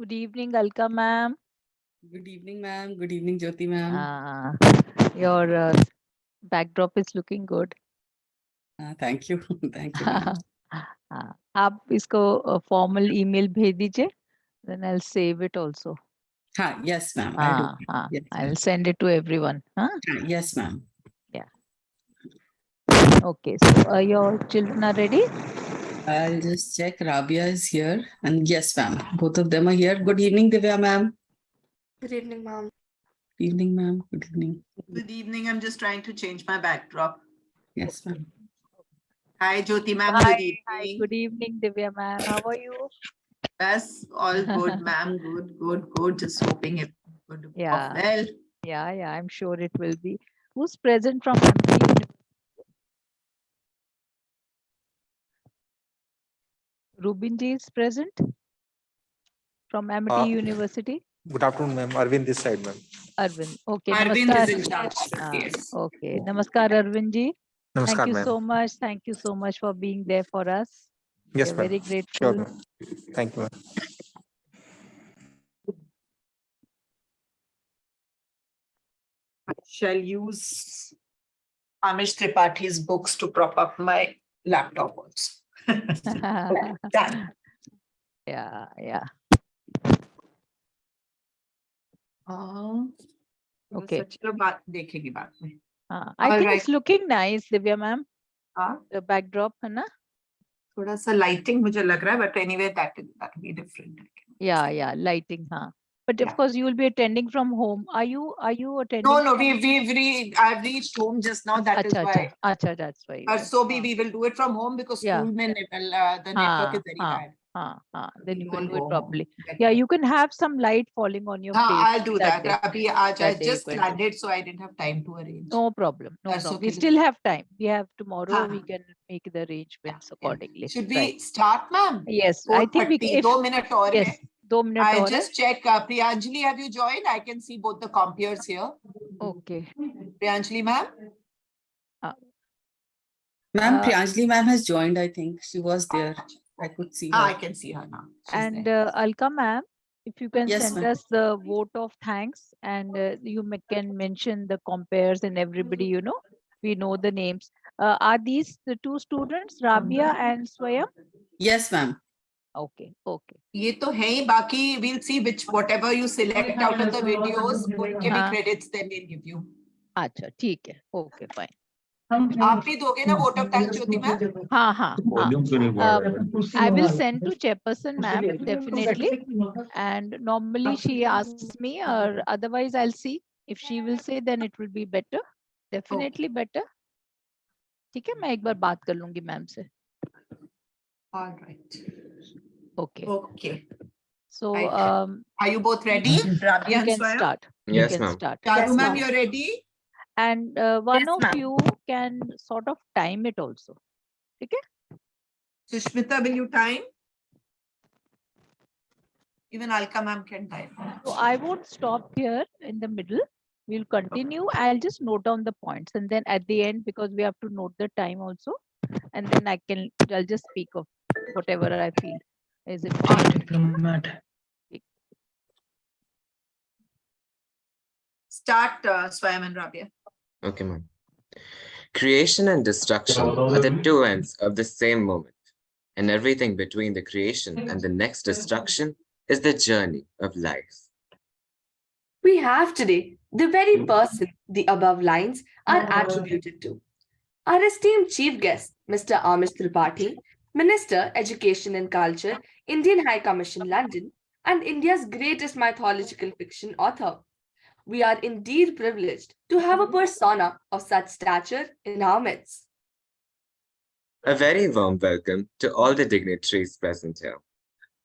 Good evening, Alka ma'am. Good evening, ma'am. Good evening, Jyoti ma'am. Your backdrop is looking good. Thank you. Thank you, ma'am. आप इसको formal email भेज दीजिए. Then I'll save it also. Yes, ma'am. I do. Yes, I'll send it to everyone. Yes, ma'am. Yeah. Okay. So your children are ready? I'll just check. Rabia is here. And yes, ma'am. Both of them are here. Good evening, Divya ma'am. Good evening, ma'am. Good evening, ma'am. Good evening. Good evening. I'm just trying to change my backdrop. Yes, ma'am. Hi, Jyoti ma'am. Hi. Good evening. Hi. Good evening, Divya ma'am. How are you? Yes, all good, ma'am. Good. Just hoping it would go Yeah. well. Yeah. I'm sure it will be. Who's present from MT? Rubinji is present from MT University. Good afternoon, ma'am. Arvind this side, ma'am. Arvind. Okay. Arvind Namaskar. is in charge. Yes. Okay. Namaskar, Arvind ji. Thank Namaskar, you ma'am. so much. Thank you so much for being there for us. Yes, We're ma'am. very Sure, grateful. ma'am. Thank you, ma'am. I shall use Amish Tripathi's books to prop up my laptop also. Okay, done. Yeah. Okay. चलो बात देखेगी बाद में. I think right. it's looking nice, Divya ma'am. हाँ, The backdrop, है ना? थोड़ा सा lighting मुझे लग रहा है, but anyway that will be different. Yeah, lighting, हाँ. But Yeah. of course you will be attending from home. Are you attending? No, I've reached home just now. That is why. Acha, that's why. you are- So we will do it from home because Yeah. school mein the network is very bad. Then We you won't can do go it properly. home. Yeah, you can have some light falling on your face. I'll do that. day. Abhi, I That day you just can do. landed, so I didn't have time to arrange. No problem. Perso We ke liye. still have time. We have tomorrow. हाँ, We can make the arrangements accordingly. Should we Right. start, ma'am? Yes, I think we 4:30, 2 minutes और yes, है. 2 minutes I और है. just check. Priyanjali, have you joined? I can see both the compeers here. Okay. Priyanjali, ma'am. Ma'am, Priyanjali ma'am has joined, I think. She was there. I could see her. I can see her now. She's And there. Alka ma'am, if you can Yes, send ma'am. us the vote of thanks, and you can mention the compares and everybody, we know the names. Are these the two students, Rabia and Swayam? Yes, ma'am. Okay. ये तो है ही, बाकी we'll see whatever you select out of the videos, उनके भी credits then we'll give you. अच्छा, ठीक है. Okay, fine. आप भी दोगे ना vote of thanks, Jyoti ma'am? हाँ. I will send to Chairperson ma'am, definitely. And normally she asks me, or otherwise I'll see. If she will say, then it will be better. Definitely better. ठीक है, मैं एक बार बात कर लूंगी ma'am से. All right. Okay. So are you both ready? Rabia you and can Swayam? start. Yes, You can ma'am. start. Charu ma'am, you're ready? And one Yes, of ma'am. you can sort of time it also. ठीक है? Sushmita, will you time? Even Alka ma'am can time. So I won't stop here in the middle. We'll continue. I'll just note down the points, and then at the end, because we have to note the time also, and then I'll just speak of whatever I feel is important. Start, Swayam and Rabia. Okay, ma'am. Creation and destruction are the two ends of the same moment, and everything between the creation and the next destruction is the journey of life. We have today the very person the above lines are attributed to. Our esteemed chief guest, Mr. Amish Tripathi, Minister, Education and Culture, Indian High Commission, London, and India's greatest mythological fiction author. We are indeed privileged to have a persona of such stature in our midst. A very warm welcome to all the dignitaries present here.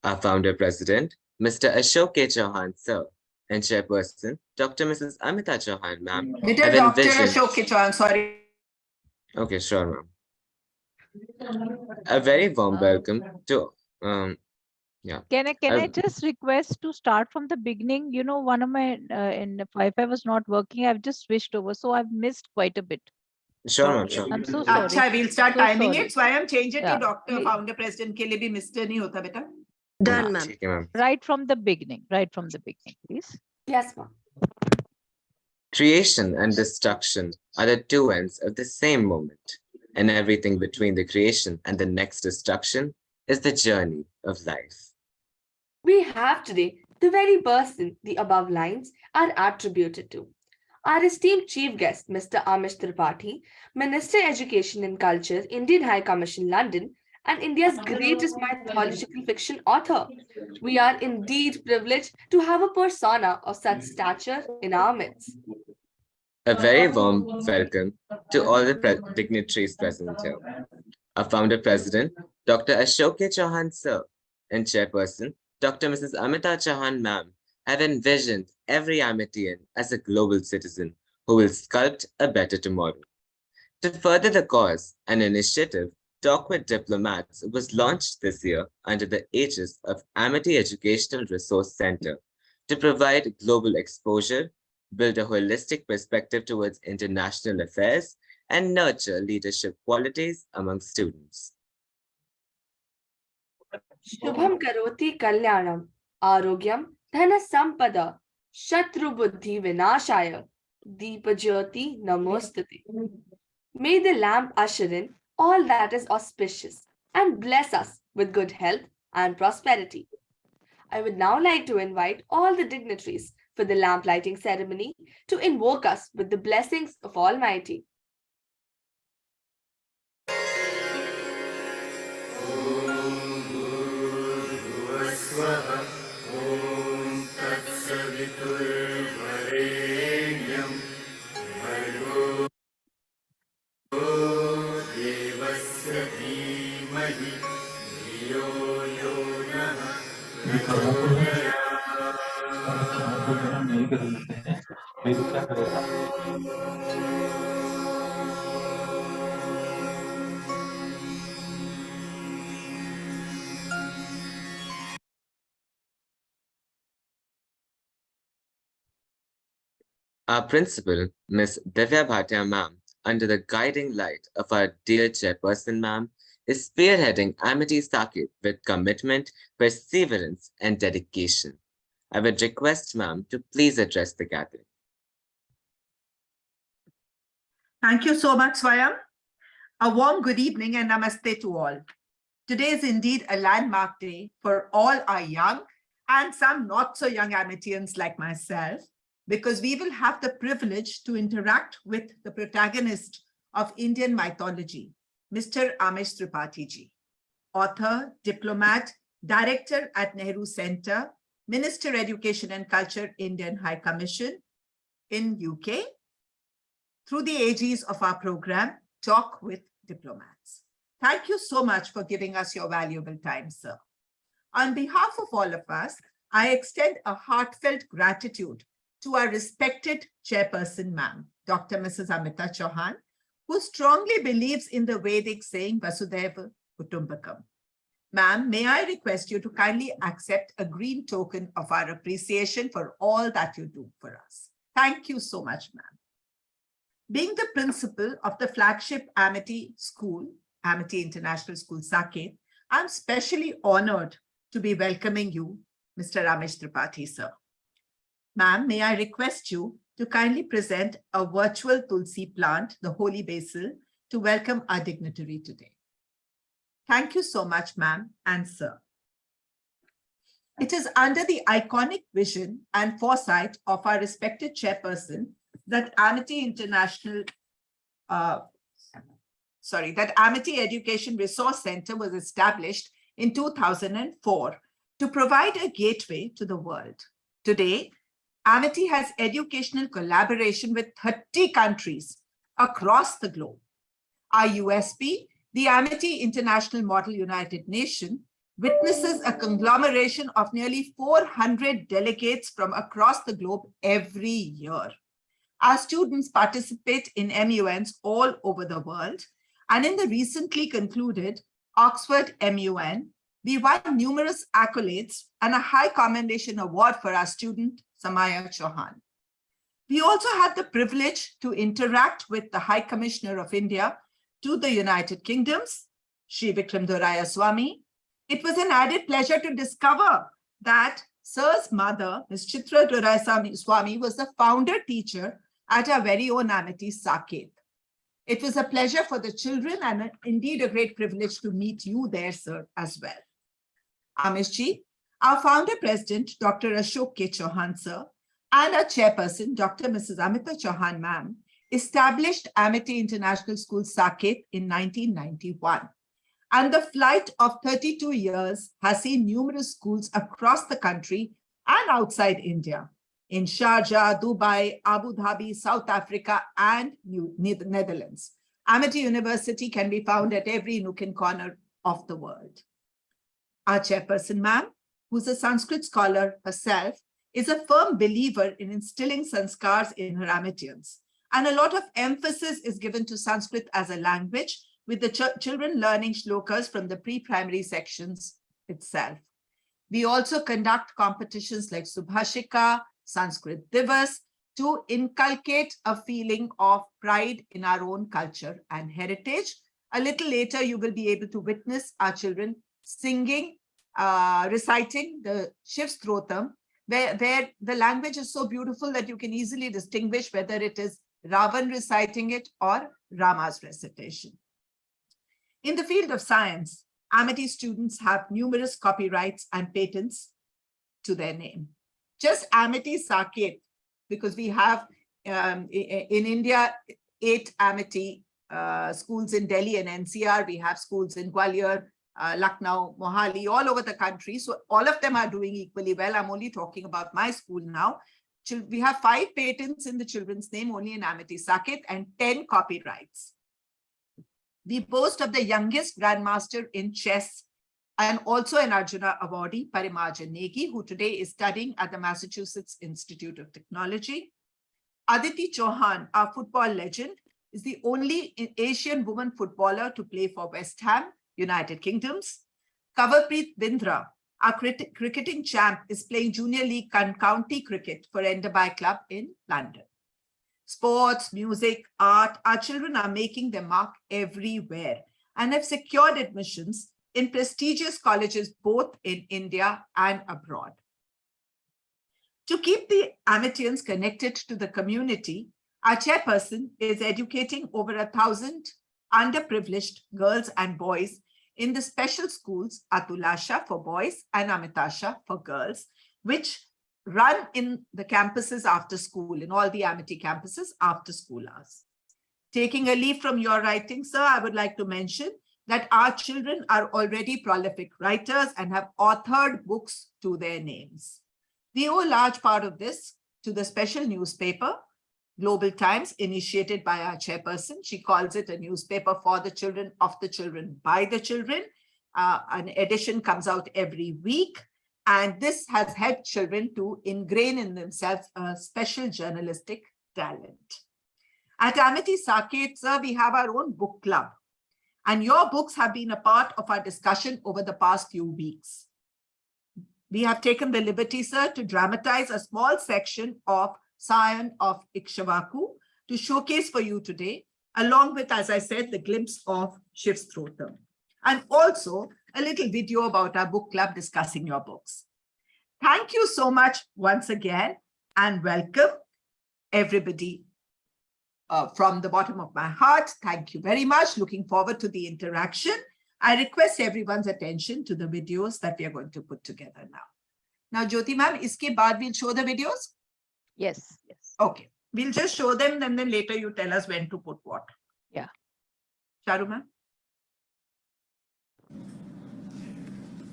Our founder president, Mr. Ashok K. Chauhan, sir, and chairperson, Dr. Mrs. Amita Chauhan, ma'am. Dr. Ashok Chauhan, sorry. Okay, sure, ma'am. A very warm welcome to yeah. Can I just request to start from the beginning? One of my in Wi-Fi was not working. I've just switched over, so I've missed quite a bit. Sure, ma'am. Sure. I'm so sorry. Acha, we'll start So timing sorry. it. Swayam, change it Yeah, to Dr. please. Founder President के लिए भी Mr. नहीं होता बेटा. Done, ma'am. Okay, ma'am. Right from the beginning, please. Yes, ma'am. Creation and destruction are the two ends of the same moment, and everything between the creation and the next destruction is the journey of life. We have today the very person the above lines are attributed to. Our esteemed chief guest, Mr. Amish Tripathi, Minister Education and Culture, Indian High Commission, London, and India's greatest mythological fiction author. We are indeed privileged to have a persona of such stature in our midst. A very warm welcome to all the dignitaries present here. Our founder president, Dr. Ashok Chauhan sir, and chairperson, Dr. Mrs. Amita Chauhan ma'am, have envisioned every Amitian as a global citizen who will sculpt a better tomorrow. To further the cause, an initiative, Talk with Diplomats, was launched this year under the aegis of Amity Educational Resource Center to provide global exposure, build a holistic perspective towards international affairs, and nurture leadership qualities among students. Shubham karoti kalyanam, arogyam dhana sampada, shatru buddhi vinashaya, deepajyoti namostate. May the lamp usher in all that is auspicious and bless us with good health and prosperity. I would now like to invite all the dignitaries for the lamp lighting ceremony to invoke us with the blessings of Almighty. Our principal, Ms. Divya Bhatia ma'am, under the guiding light of our dear chairperson ma'am, is spearheading Amity Sakit with commitment, perseverance, and dedication. I would request ma'am to please address the gathering. Thank you so much, Swayam. A warm good evening and namaste to all. Today is indeed a landmark day for all our young and some not so young Amitians like myself, because we will have the privilege to interact with the protagonist of Indian mythology, Mr. Amish Tripathi ji, author, diplomat, director at Nehru Center, Minister Education and Culture, Indian High Commission in UK, through the aegis of our program, Talk with Diplomats. Thank you so much for giving us your valuable time, sir. On behalf of all of us, I extend a heartfelt gratitude to our respected chairperson, ma'am, Dr. Mrs. Amita Chauhan, who strongly believes in the Vedic saying Vasudhaiva Kutumbakam. Ma'am, may I request you to kindly accept a green token of our appreciation for all that you do for us. Thank you so much, ma'am. Being the principal of the flagship Amity School, Amity International School, Saket, I'm specially honored to be welcoming you, Mr. Amish Tripathi, sir. Ma'am, may I request you to kindly present a virtual Tulsi plant, the holy basil, to welcome our dignitary today. Thank you so much, ma'am and sir. It is under the iconic vision and foresight of our respected chairperson that Amity Amity Education Resource Center was established in 2004 to provide a gateway to the world. Today, Amity has educational collaboration with 30 countries across the globe. Our USP, the Amity International Model United Nations, witnesses a conglomeration of nearly 400 delegates from across the globe every year. Our students participate in MUNs all over the world, and in the recently concluded Oxford MUN, we won numerous accolades and a high commendation award for our student, Samaya Chauhan. We also had the privilege to interact with the High Commissioner of India to the United Kingdoms, Shri Vikram Doraya Swami, It was an added pleasure to discover that Sir's mother, Ms. Chitra Swami, was the founder teacher at our very own Amity Saket. It was a pleasure for the children and indeed a great privilege to meet you there, sir, as well. Amishji, our founder president, Dr. Ashok K. Chauhan, sir, and our chairperson, Dr. Mrs. Amita Chauhan, ma'am, established Amity International School Saket in 1991. And the flight of 32 years has seen numerous schools across the country and outside India, in Sharjah, Dubai, Abu Dhabi, South Africa, and Netherlands. Amity University can be found at every nook and corner of the world. Our chairperson, ma'am, who's a Sanskrit scholar herself, is a firm believer in instilling sanskars in her Amityans. And a lot of emphasis is given to Sanskrit as a language, with the children learning shlokas from the pre-primary sections itself. We also conduct competitions like Subhashika, Sanskrit Divas, to inculcate a feeling of pride in our own culture and heritage. A little later, you will be able to witness our children singing, reciting the Shiv Strotam, where the language is so beautiful that you can easily distinguish whether it is Ravan reciting it or Rama's recitation. In the field of science, Amity students have numerous copyrights and patents to their name. Just Amity Saket, because we have in India 8 Amity schools in Delhi and NCR. We have schools in Gwalior, Lucknow, Mohali, all over the country. So all of them are doing equally well. I'm only talking about my school now. We have 5 patents in the children's name only in Amity Saket and 10 copyrights. We boast of the youngest grandmaster in chess and also an Arjuna awardee, Parimarjan Negi, who today is studying at the Massachusetts Institute of Technology. Aditi Chauhan, our football legend, is the only Asian woman footballer to play for West Ham, United Kingdoms. Kavarpreet Bindra, our cricketing champ, is playing Junior League County Cricket for Enderby Club in London. Sports, music, art, our children are making their mark everywhere and have secured admissions in prestigious colleges both in India and abroad. To keep the Amityans connected to the community, our chairperson is educating over 1,000 underprivileged girls and boys in the special schools Atulasha for boys and Amitasha for girls, which run in the campuses after school, in all the Amity campuses after school hours. Taking a leaf from your writing, sir, I would like to mention that our children are already prolific writers and have authored books to their names. We owe a large part of this to the special newspaper, Global Times, initiated by our chairperson. She calls it a newspaper for the children, of the children, by the children. An edition comes out every week. And this has helped children to ingrain in themselves a special journalistic talent. At Amity Saket, sir, we have our own book club. And your books have been a part of our discussion over the past few weeks. We have taken the liberty, sir, to dramatize a small section of Scion of Ikshvaku to showcase for you today, along with, as I said, the glimpse of Shiv Strotam. And also a little video about our book club discussing your books. Thank you so much once again and welcome everybody from the bottom of my heart. Thank you very much. Looking forward to the interaction. I request everyone's attention to the videos that we are going to put together now. Now, Jyoti ma'am, iske baad we'll show the videos? Yes. Okay. We'll just show them and then later you tell us when to put what. Yeah. Charu ma'am?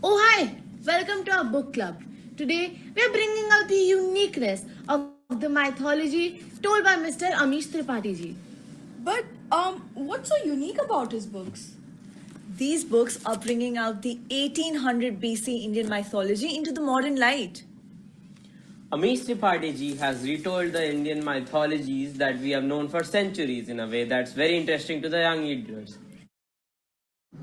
Oh, hi! Welcome to our book club. Today, we are bringing out the uniqueness of the mythology told by Mr. Amish Tripathi ji. But what's so unique about his books? These books are bringing out the 1800 BC Indian mythology into the modern light. Amish Tripathi ji has retold the Indian mythologies that we have known for centuries in a way that's very interesting to the young readers.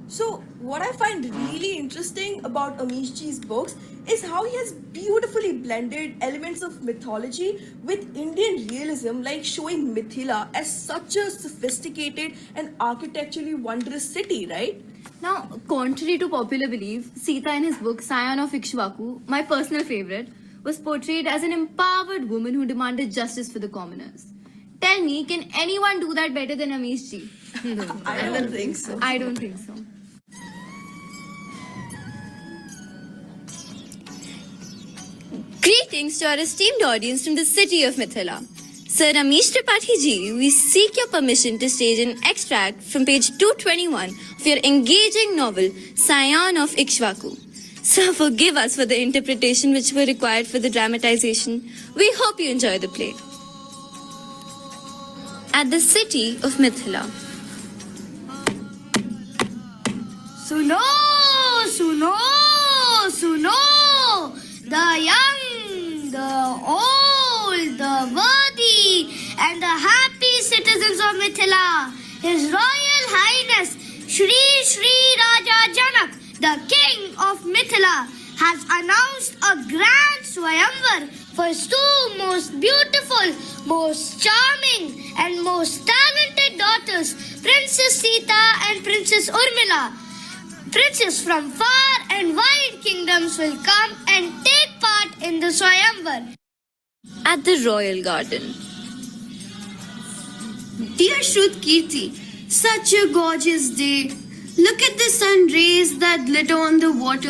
So, what I find really interesting about Amish ji's books is how he has beautifully blended elements of mythology with Indian realism, like showing Mithila as such a sophisticated and architecturally wondrous city, right? Now, contrary to popular belief, Sita in his book Scion of Ikshvaku, my personal favorite, was portrayed as an empowered woman who demanded justice for the commoners. Tell me, can anyone do that better than Amish ji? No, I don't think so. I don't think so. Greetings to our esteemed audience from the city of Mithila. Sir Amish Tripathi ji, we seek your permission to stage an extract from page 221 of your engaging novel, Scion of Ikshvaku. Sir, forgive us for the interpretation which were required for the dramatization. We hope you enjoy the play. At the city of Mithila. Suno, suno, suno. The young, the old, the worthy, and the happy citizens of Mithila. His Royal Highness Shri Shri Raja Janak, the King of Mithila, has announced a grand Swayamvar for his two most beautiful, most charming, and most talented daughters, Princess Sita and Princess Urmila. Princes from far and wide kingdoms will come and take part in the Swayamvar. At the royal garden. Dear Shruth Kirti, such a gorgeous day. Look at the sun rays that glitter on the water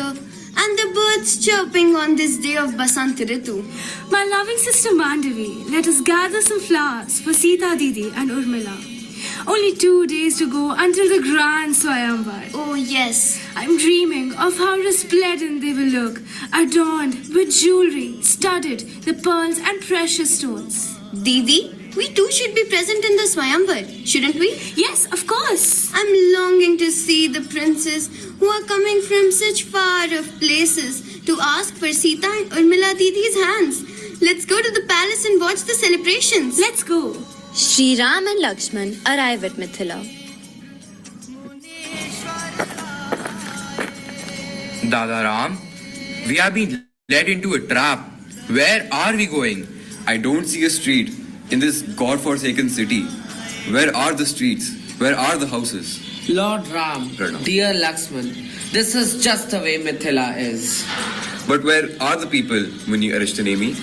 and the birds chirping on this day of Basant Ritu. My loving sister Mandavi, let us gather some flowers for Sita Didi and Urmila. Only 2 days to go until the grand Swayamvar. Oh yes. I'm dreaming of how resplendent they will look, adorned with jewelry, studded the pearls and precious stones. Didi, we too should be present in the Swayamvar, shouldn't we? Yes, of course. I'm longing to see the princes who are coming from such far-off places to ask for Sita and Urmila Didi's hands. Let's go to the palace and watch the celebrations. Let's go. Shri Ram and Lakshman arrive at Mithila. Dada Ram, we have been led into a trap. Where are we going? I don't see a street in this god-forsaken city. Where are the streets? Where are the houses? Lord Ram, dear Lakshman, this is just the way Mithila is. But where are the people, Muni Arishtanemi?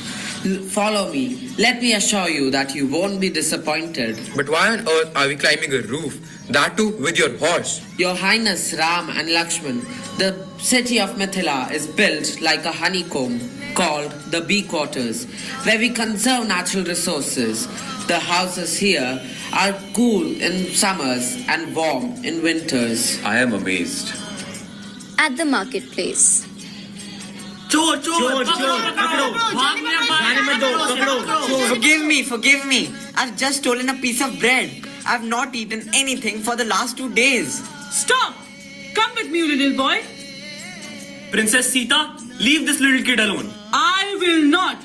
Follow me. Let me assure you that you won't be disappointed. But why on earth are we climbing a roof? That too with your horse. Your Highness Ram and Lakshman, the city of Mithila is built like a honeycomb called the bee quarters, where we conserve natural resources. The houses here are cool in summers and warm in winters. I am amazed. At the marketplace. Forgive me. I've just stolen a piece of bread. I've not eaten anything for the last 2 days. Stop! Come with me, little boy. Princess Sita, leave this little kid alone. I will not.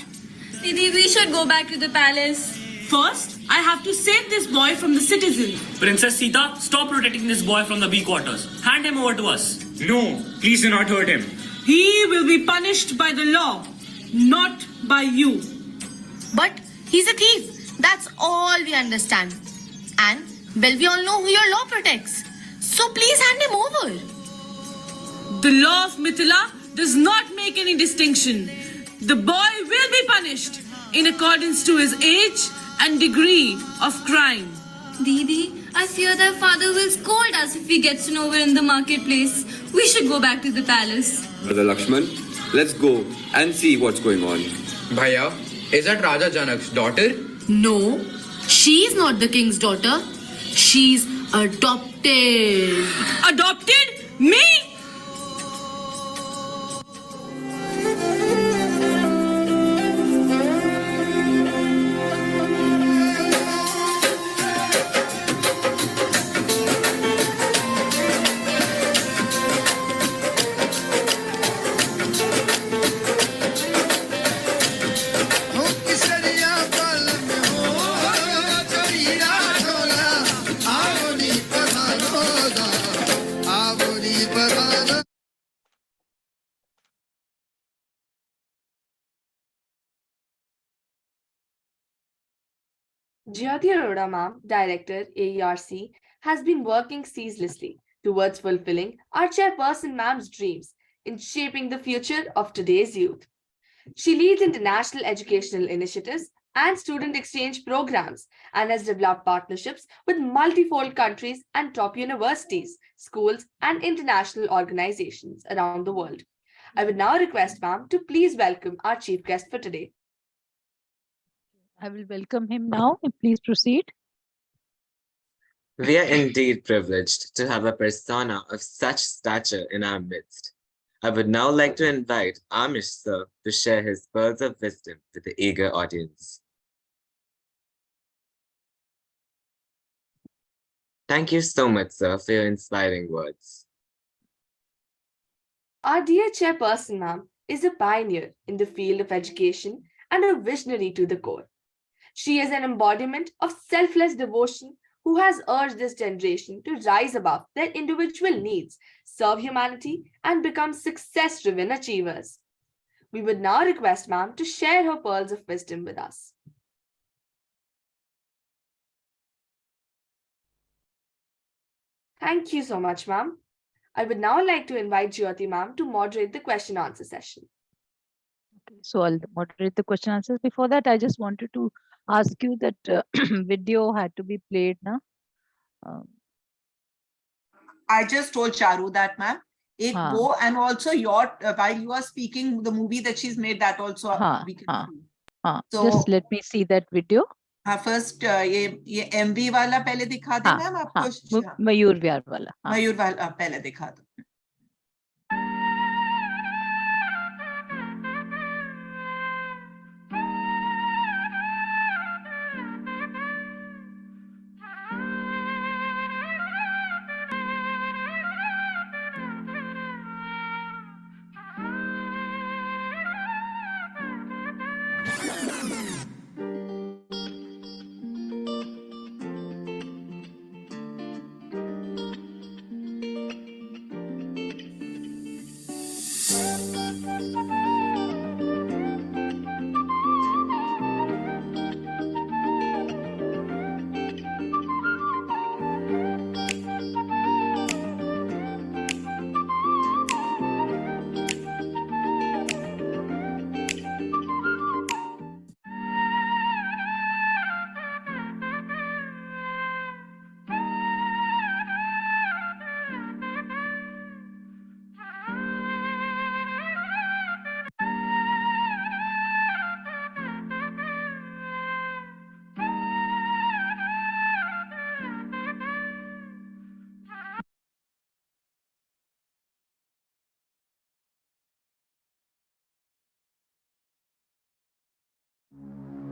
Didi, we should go back to the palace. First, I have to save this boy from the citizens. Princess Sita, stop protecting this boy from the bee quarters. Hand him over to us. No, please do not hurt him. He will be punished by the law, not by you. But he's a thief. That's all we understand. And, well, we all know who your law protects. So please hand him over. The law of Mithila does not make any distinction. The boy will be punished in accordance to his age and degree of crime. Didi, I fear that father will scold us if he gets to know we're in the marketplace. We should go back to the palace. Brother Lakshman, let's go and see what's going on. Bhaiya, is that Raja Janak's daughter? No, she's not the king's daughter. She's adopted. Adopted? Me? Jyoti Arora ma'am, director AERC, has been working ceaselessly towards fulfilling our chairperson ma'am's dreams in shaping the future of today's youth. She leads international educational initiatives and student exchange programs and has developed partnerships with multifold countries and top universities, schools, and international organizations around the world. I would now request ma'am to please welcome our chief guest for today. I will welcome him now. Please proceed. We are indeed privileged to have a persona of such stature in our midst. I would now like to invite Amish sir to share his pearls of wisdom with the eager audience. Thank you so much, sir, for your inspiring words. Our dear chairperson ma'am is a pioneer in the field of education and a visionary to the core. She is an embodiment of selfless devotion who has urged this generation to rise above their individual needs, serve humanity, and become success-driven achievers. We would now request ma'am to share her pearls of wisdom with us. Thank you so much, ma'am. I would now like to invite Jyoti ma'am to moderate the question answer session. Okay, so I'll moderate the question answers. Before that, I just wanted to ask you that video had to be played now. I just told Charu that, ma'am. Ek wo, and also your while you are speaking, the movie that she's made, that also we can see. So just let me see that video. हाँ first ये MV वाला पहले दिखा दे ma'am आपको मयूर विहार वाला मयूर वाला पहले दिखा दो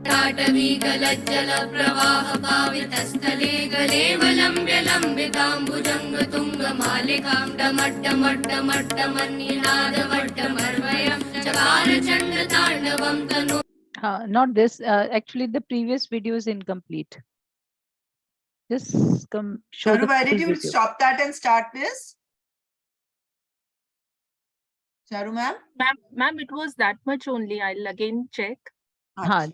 ताटवीगलज्जलप्रवाहपावितस्थले गलेवलम्ब्य लम्बिताम्बुजङ्गतुङ्गमालिकां डमट्टमट्टमट्टमन्निनादवट्टमर्वयं चकारचण्डताण्डवं तनु. Not this. Actually, the previous video is incomplete. Just come show the why did you video. Stop that and start this? Charu ma'am? Ma'am, it was that much only. I'll again check.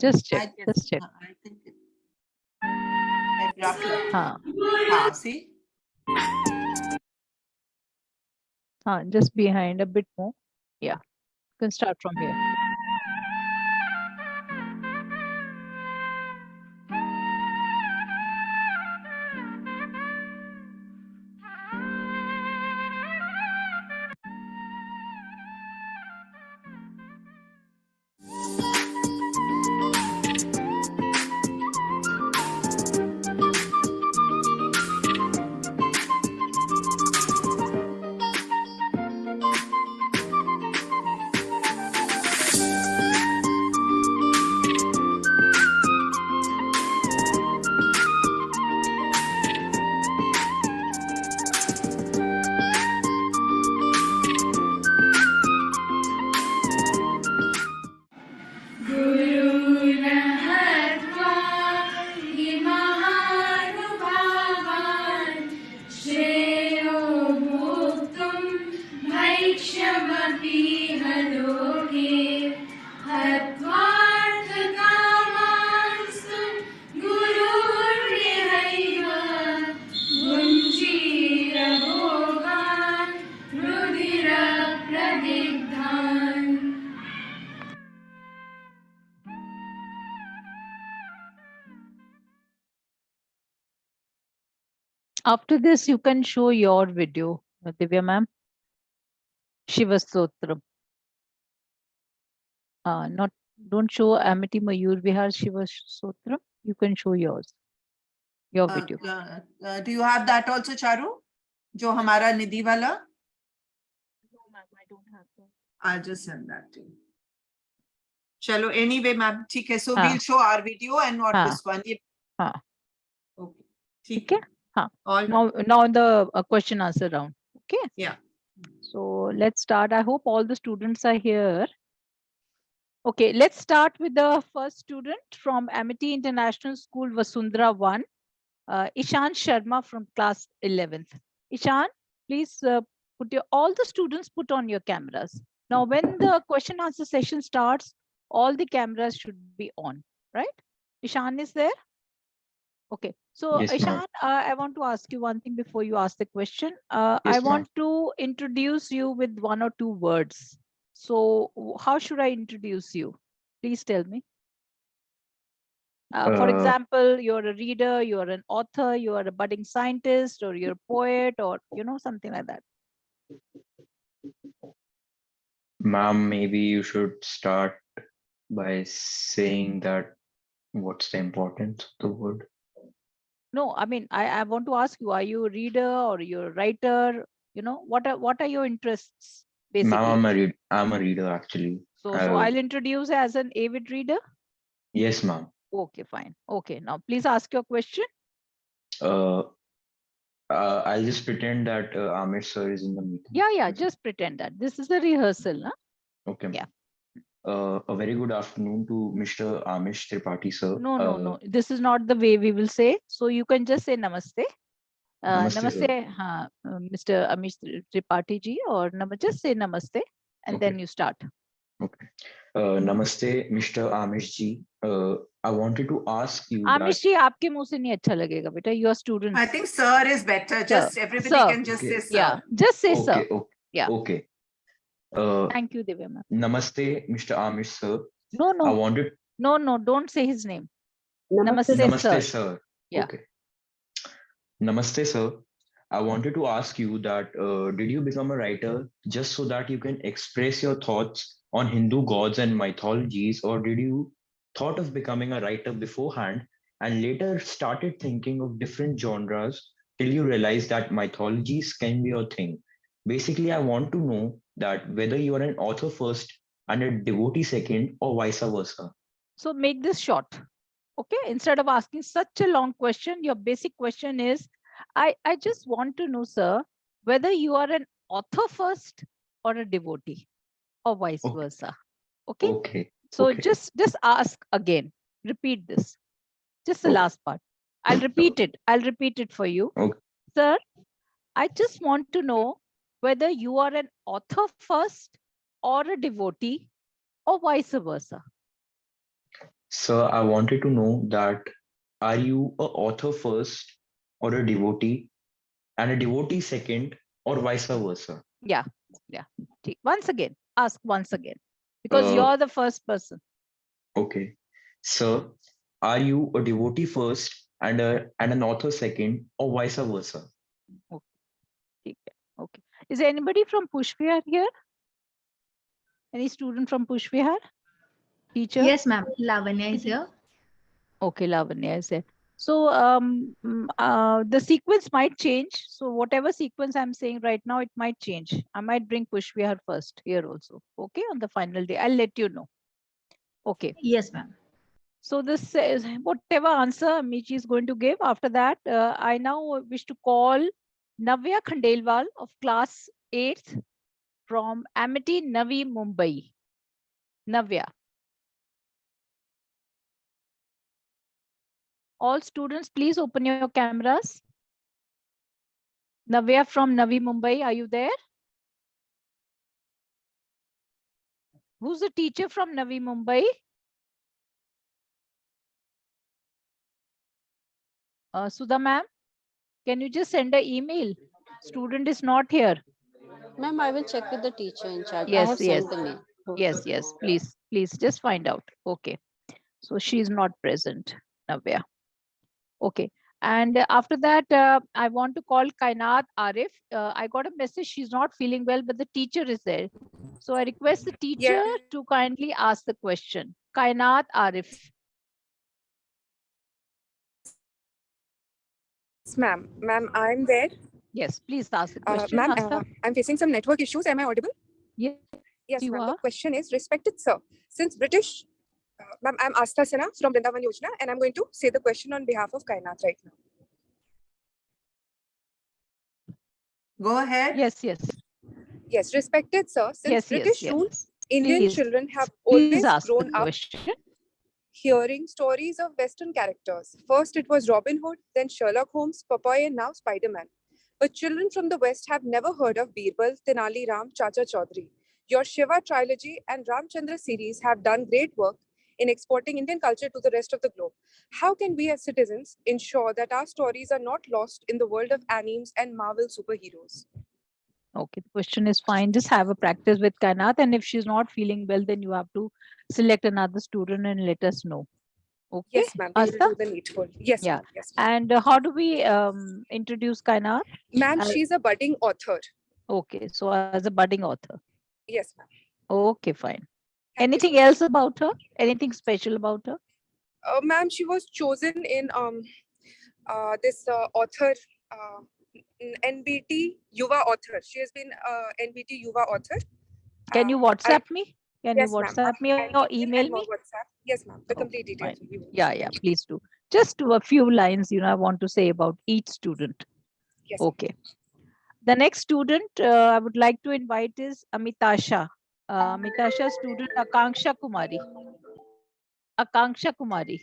Just check. Just check. I think see? Just behind a bit more. Yeah. You can start from here. After this, you can show your video, Divya ma'am. Shiva Stotram. Not, don't show Amity Mayur Vihar Shiva Stotram. You can show yours. Your video. Do you have that also, Charu? Jo hamara Nidhi wala? No, ma'am, I don't have that. I'll just send that to you. Chalo, anyway, ma'am, ठीक है. So हाँ. we'll show our video and not हाँ. this one. हाँ. Okay. ठीक है. हाँ. All Now the question answer round. Okay. Yeah. So let's start. I hope all the students are here. Okay, let's start with the first student from Amity International School, Vasundhara 1, Ishan Sharma from class 11th. Ishan, please all the students put on your cameras. Now, when the question answer session starts, all the cameras should be on, right? Ishan is there? Okay, so Yes, Ishan, ma'am. I want to ask you one thing before you ask the question. I Yes, ma'am. want to introduce you with one or two words. So how should I introduce you? Please tell me. For example, you're a reader, you're an author, you are a budding scientist, or you're a poet, or something like that. Ma'am, maybe you should start by saying that what's the importance of the word? No, I mean, I want to ask you, are you a reader or you're a writer? What are your interests, basically? Ma'am, I'm a reader actually. So I'll introduce as an avid reader? Yes, ma'am. Okay, fine. Okay, now please ask your question. I'll just pretend that Amit sir is in the meeting. Yeah, just pretend that. This is a rehearsal, huh? Okay. Yeah. A very good afternoon to Mr. Amish Tripathi sir. No. This is not the way we will say. So you can just say namaste. Namaste, sir. Mr. Amish Tripathi ji, or just say namaste, and then you start. Okay. Namaste, Mr. Amish ji. I wanted to ask you Amish ji, आपके मुंह से नहीं अच्छा लगेगा बेटा. You are students. I think sir is better. Just everybody Sir. can just say sir. Yeah, just say sir. Okay. Yeah. Okay. Thank you, Divya ma'am. Namaste, Mr. Amish sir. No. I wanted. No, don't say his name. Namaste, sir. Yeah. Okay. Namaste, sir. I wanted to ask you that did you become a writer just so that you can express your thoughts on Hindu gods and mythologies, or did you thought of becoming a writer beforehand and later started thinking of different genres till you realized that mythologies can be your thing? Basically, I want to know that whether you are an author first and a devotee second, or vice versa. So make this short. Okay, instead of asking such a long question, your basic question is, I just want to know, sir, whether you are an author first or a devotee, or vice versa. Okay. Okay. So okay. just ask again. Repeat this. Just the last part. I'll repeat it. I'll repeat it for you. Okay. Sir, I just want to know whether you are an author first or a devotee, or vice versa. Sir, I wanted to know that are you a author first or a devotee, and a devotee second, or vice versa? Yeah. Once again, ask once again, because you're the first person. Okay. Sir, are you a devotee first and an author second, or vice versa? Okay. Is there anybody from Pushvihar here? Any student from Pushvihar? Teacher? Yes, ma'am. Lavanya is here. Okay, Lavanya is here. So the sequence might change. So whatever sequence I'm saying right now, it might change. I might bring Pushvihar first here also. Okay, on the final day. I'll let you know. Okay. Yes, ma'am. So this is whatever answer Michi is going to give. After that, I now wish to call Navya Khandelwal of class 8th from Amity, Navi Mumbai. Navya. All students, please open your cameras. Navya from Navi Mumbai, are you there? Who's the teacher from Navi Mumbai? Sudha ma'am, can you just send an email? Student is not here. Ma'am, I will check with the teacher in charge. I Yes, have yes. sent the mail. Yes, please just find out. Okay. So she's not present, Navya. Okay. And after that, I want to call Kainat Arif. I got a message, she's not feeling well, but the teacher is there. So I request the teacher to kindly ask the question. Kainat Arif. Ma'am. Ma'am, I'm there. Yes, please ask the question. Ma'am, Asta. I'm facing some network issues. Am I audible? Yes, Yes, you ma'am. are. The question is, respected sir, since British, ma'am, I'm Asta Sinha from Vrindavan Yojana, and I'm going to say the question on behalf of Kainat right now. Go ahead. Yes, yes. Yes, respected sir, since Yes, British yes, rule, yes. Indian Please, children have please always ask the grown up question. hearing stories of Western characters. First, it was Robin Hood, then Sherlock Holmes, Popeye, and now Spider-Man. But children from the West have never heard of Birbal, Tenali Ram, Chacha Chaudhary. Your Shiva trilogy and Ramchandra series have done great work in exporting Indian culture to the rest of the globe. How can we as citizens ensure that our stories are not lost in the world of animes and Marvel superheroes? Okay, the question is fine. Just have a practice with Kainat, and if she's not feeling well, then you have to select another student and let us know. Okay, Yes, ma'am. We will Asta? do the needful. Yes, Yeah. ma'am. Yes, ma'am. And how do we introduce Kainat? Ma'am, she's a budding author. Okay, so as a budding author. Yes, ma'am. Okay, fine. Thank you Anything so much. else about her? Anything special about her? Ma'am, she was chosen in this author NBT Yuva author. She has been NBT Yuva author. Can you WhatsApp me? Can you Yes, ma'am. WhatsApp me or email me? WhatsApp. Yes, ma'am. The complete Fine. details will be. Yeah, yeah, please do. Just do a few lines, I want to say about each student. Yes. Okay. The next student I would like to invite is Amitasha. Amitasha student Akanksha Kumari. Akanksha Kumari.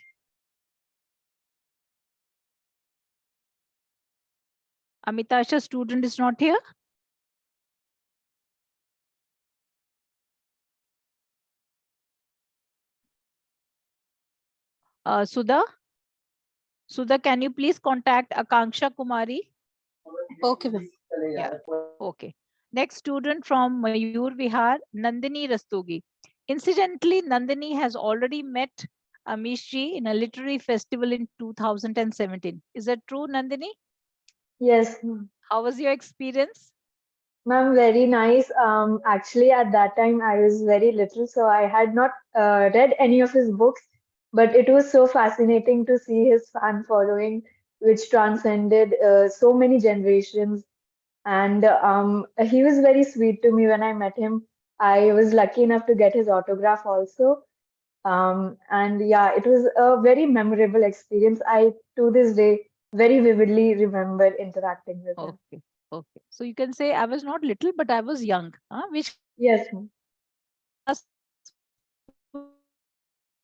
Amitasha student is not here. Sudha. Sudha, can you please contact Akanksha Kumari? Okay, ma'am. Yeah. Okay. Next student from Mayur Vihar, Nandini Rastogi. Incidentally, Nandini has already met Amishji in a literary festival in 2017. Is that true, Nandini? Yes, How was your experience? ma'am, very nice. Actually, at that time, I was very little, so I had not read any of his books, but it was so fascinating to see his fan following, which transcended so many generations. And he was very sweet to me when I met him. I was lucky enough to get his autograph also. And yeah, it was a very memorable experience. I, to this day, very vividly remember interacting with him. Okay. Okay. So you can say I was not little, but I was young. Which Yes, ma'am. class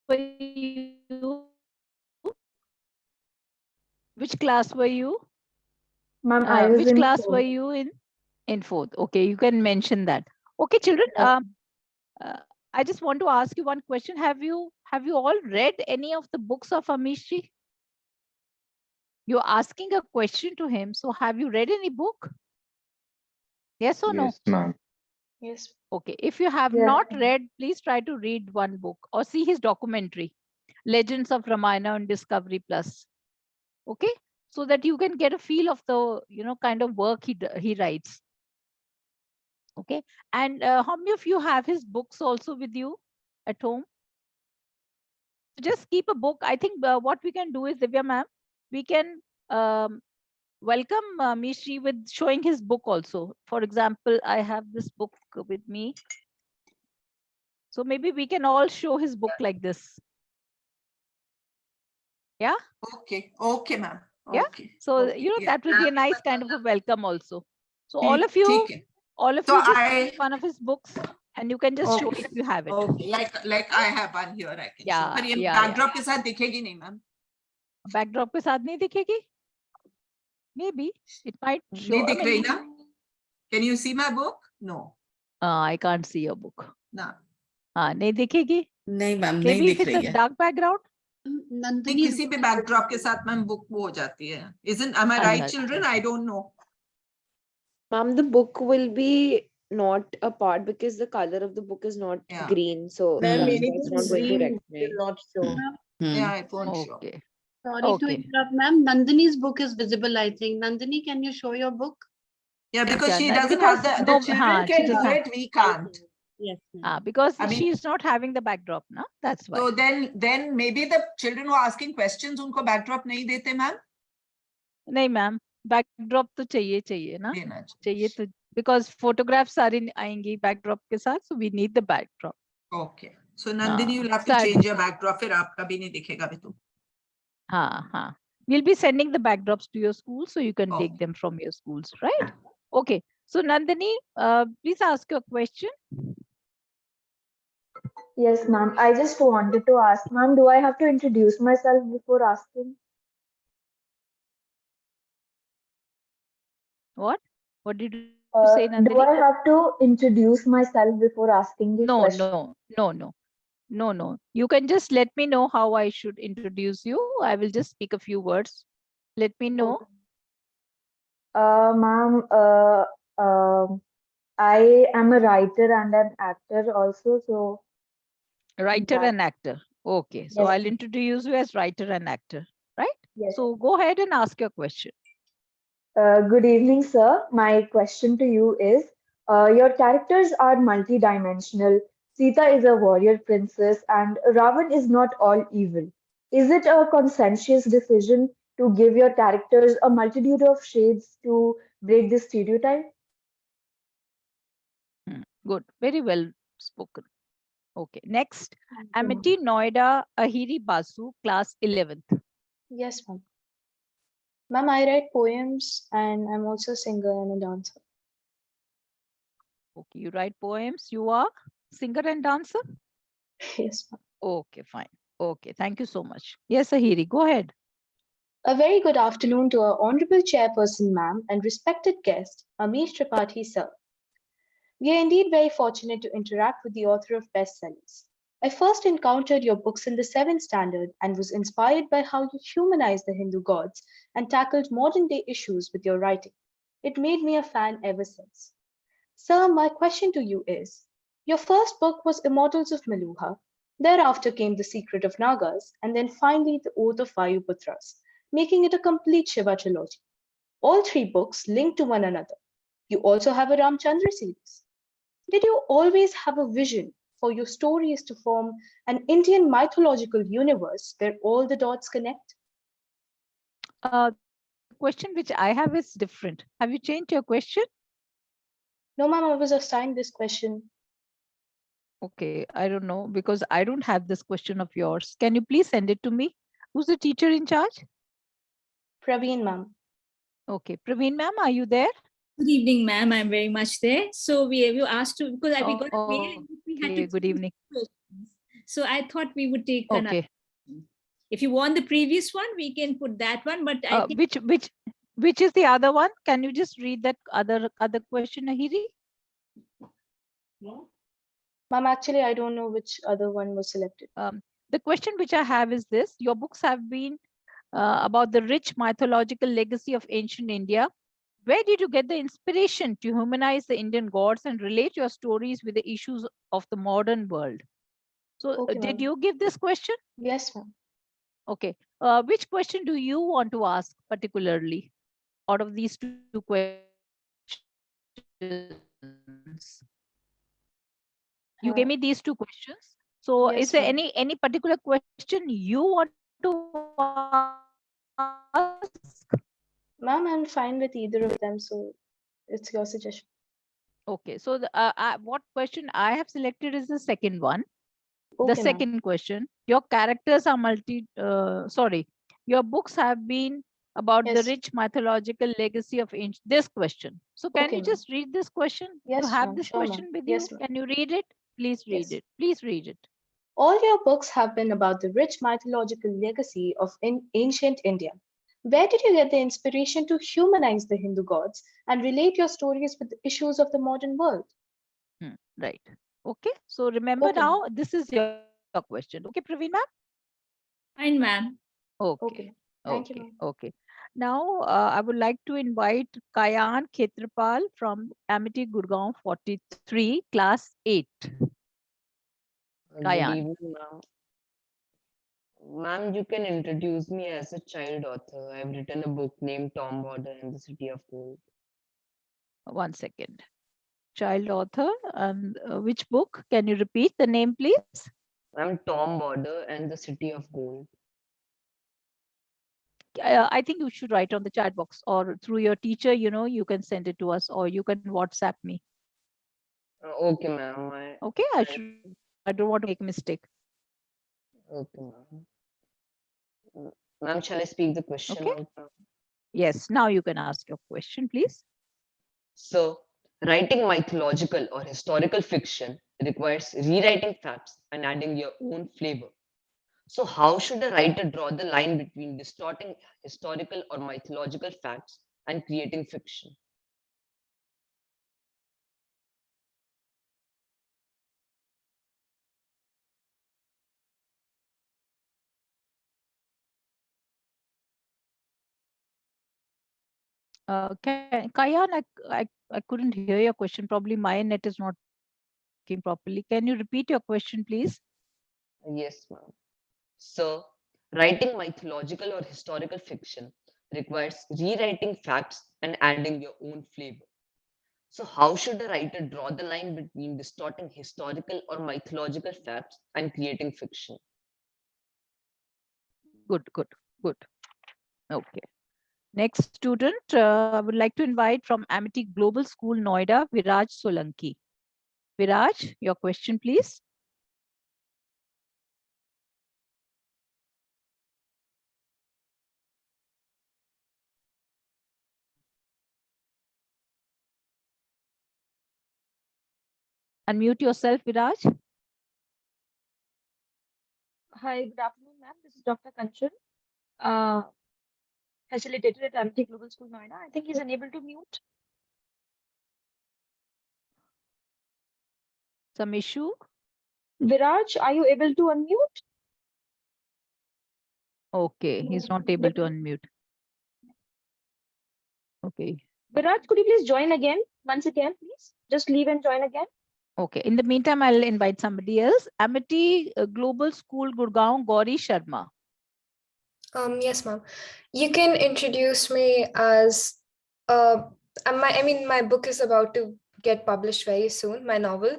were you? Which class were you? Ma'am, I was Which in class were fourth. you in? In fourth. Okay, you can mention that. Okay, children. I just want to ask you one question. Have you all read any of the books of Amishji? You're asking a question to him. So have you read any book? Yes or no? Yes, ma'am. Yes. Okay. If you have Yes, not ma'am. read, please try to read one book or see his documentary, Legends of Ramayana on Discovery Plus. Okay. So that you can get a feel of the, kind of work he writes. Okay. And how many of you have his books also with you at home? Just keep a book. I think what we can do is, Divya ma'am, we can welcome Mishri with showing his book also. For example, I have this book with me. So maybe we can all show his book like this. Yeah? Okay. Okay, ma'am. Yeah. Okay. So, Okay. Yeah. that will be a nice kind of a welcome also. So all of you, ठीक है. So just I- take one of his books and you can just show Okay. if you have it. Okay. Like I have one here. I can show. Yeah, पर ये yeah, backdrop के साथ दिखेगी नहीं, ma'am. Backdrop के साथ नहीं दिखेगी? Maybe it might show. नहीं दिख रही ना? Can you see my book? No. I can't see your book. No. नहीं दिखेगी? नहीं मैम, नहीं Maybe दिख if it's रही a है। dark background. नहीं, किसी भी backdrop के साथ मैम book वो हो जाती है. Am I right, children? I don't know. Ma'am, the book will be not a part because the color of the book is not green, so Ma'am, that's not going to recognize. Yeah, it won't show. Okay. Sorry to Okay. interrupt, ma'am. Nandini's book is visible, I think. Nandini, can you show your book? Yeah, because she Yeah, doesn't because have the no, children she can doesn't do have. it, we can't. Yes, ma'am. Because I mean- she's not having the backdrop, na? That's why. So then maybe the children who are asking questions, unko backdrop nahi dete, ma'am? नहीं ma'am, backdrop तो चाहिए ना? देना चाहिए तो, because photographs are in आएंगी backdrop के साथ, so we need the backdrop. Okay. So Nandini, you'll have to Sad. change your backdrop, फिर आपका भी नहीं दिखेगा भी तो. हाँ. We'll be sending the backdrops to your school, so you can take them from your schools, right? Okay. So Nandini, please ask your question. Yes, ma'am. I just wanted to ask, ma'am, do I have to introduce myself before asking? What? What did you say, Nandini? Do I have to introduce myself before asking the question? No. You can just let me know how I should introduce you. I will just speak a few words. Let me know. Ma'am, I am a writer and an actor also, so. Writer and actor. Okay, so Yes. I'll introduce you as writer and actor, right? Yes. So go ahead and ask your question. Good evening, sir. My question to you is, your characters are multidimensional. Sita is a warrior princess and Ravan is not all evil. Is it a conscientious decision to give your characters a multitude of shades to break this stereotype? Good, very well spoken. Okay, next, Amity Noida Ahiri Basu, class 11th. Yes, ma'am. Ma'am, I write poems and I'm also a singer and a dancer. Okay, you write poems, you are singer and dancer? Yes, ma'am. Okay, fine. Okay, thank you so much. Yes, Ahiri, go ahead. A very good afternoon to our honorable chairperson, ma'am, and respected guest, Amish Tripathi, sir. We are indeed very fortunate to interact with the author of bestsellers. I first encountered your books in the 7th standard and was inspired by how you humanized the Hindu gods and tackled modern day issues with your writing. It made me a fan ever since. Sir, my question to you is, your first book was Immortals of Meluha, thereafter came The Secret of Nagas, and then finally The Oath of Vayuputras, making it a complete Shiva trilogy. All 3 books link to one another. You also have a Ramchandra series. Did you always have a vision for your stories to form an Indian mythological universe where all the dots connect? The question which I have is different. Have you changed your question? No, ma'am, I was assigned this question. Okay, I don't know because I don't have this question of yours. Can you please send it to me? Who's the teacher in charge? Praveen, ma'am. Okay, Praveen, ma'am, are you there? Good evening, ma'am. I'm very much there. So you asked to, because we got a mail in which we had to. Good evening. So I thought we would take Okay. another. If you want the previous one, we can put that one. But I think Which is the other one? Can you just read that other question, Ahiri? Ma'am, actually, I don't know which other one was selected. The question which I have is this: your books have been about the rich mythological legacy of ancient India. Where did you get the inspiration to humanize the Indian gods and relate your stories with the issues of the modern world? So, Okay, did ma'am. you give this question? Yes, ma'am. Okay. Which question do you want to ask particularly out of these two questions? You gave me these two questions. So, Yes, is there ma'am. any particular question you want to ask? Ma'am, I'm fine with either of them, so it's your suggestion. Okay, so what question I have selected is the second one. Okay, The second question, your characters are your books have been about the Yes. rich mythological legacy of ancient. This question. So can Okay, you just read this question? Yes, You have ma'am. this Sure, ma'am. question with Yes, you? ma'am. Can you read it? Please read Yes. it. Please read it. All your books have been about the rich mythological legacy of ancient India. Where did you get the inspiration to humanize the Hindu gods and relate your stories with the issues of the modern world? Right. Okay. So remember Okay, now, this is your question. Okay, Praveen ma'am? Fine, ma'am. Okay. Thank you, Okay. ma'am. Okay. Now, I would like to invite Kayan Khetrapal from Amity Gurgaon 43, class 8. Good Kayan. evening, ma'am. Ma'am, you can introduce me as a child author. I've written a book named Tom Border and the City of Gold. 1 second. Child author, and which book? Can you repeat the name, please? I'm Tom Border and the City of Gold. I think you should write on the chat box or through your teacher, you can send it to us or you can WhatsApp me. Okay, ma'am. Okay, I don't want to make a mistake. Okay, ma'am. Ma'am, shall I speak the question Okay. out now? Yes, now you can ask your question, please. So, writing mythological or historical fiction requires rewriting facts and adding your own flavor. So, how should a writer draw the line between distorting historical or mythological facts and creating fiction? Kayan, I couldn't hear your question. Probably my net is not working properly. Can you repeat your question, please? Yes, ma'am. So, writing mythological or historical fiction requires rewriting facts and adding your own flavor. So, how should a writer draw the line between distorting historical or mythological facts and creating fiction? Good. Okay. Next student, I would like to invite from Amity Global School, Noida, Viraj Solanki. Viraj, your question, please. Unmute yourself, Viraj. Hi, good afternoon, ma'am. This is Dr. Kanchan, facilitator at Amity Global School, Noida. I think he's unable to mute. Some issue? Viraj, are you able to unmute? Okay, he's not able to unmute. Okay. Viraj, could you please join again? Once again, please. Just leave and join again. Okay. In the meantime, I'll invite somebody else. Amity Global School, Gurgaon, Gauri Sharma. Yes, ma'am. You can introduce me as my book is about to get published very soon, my novel.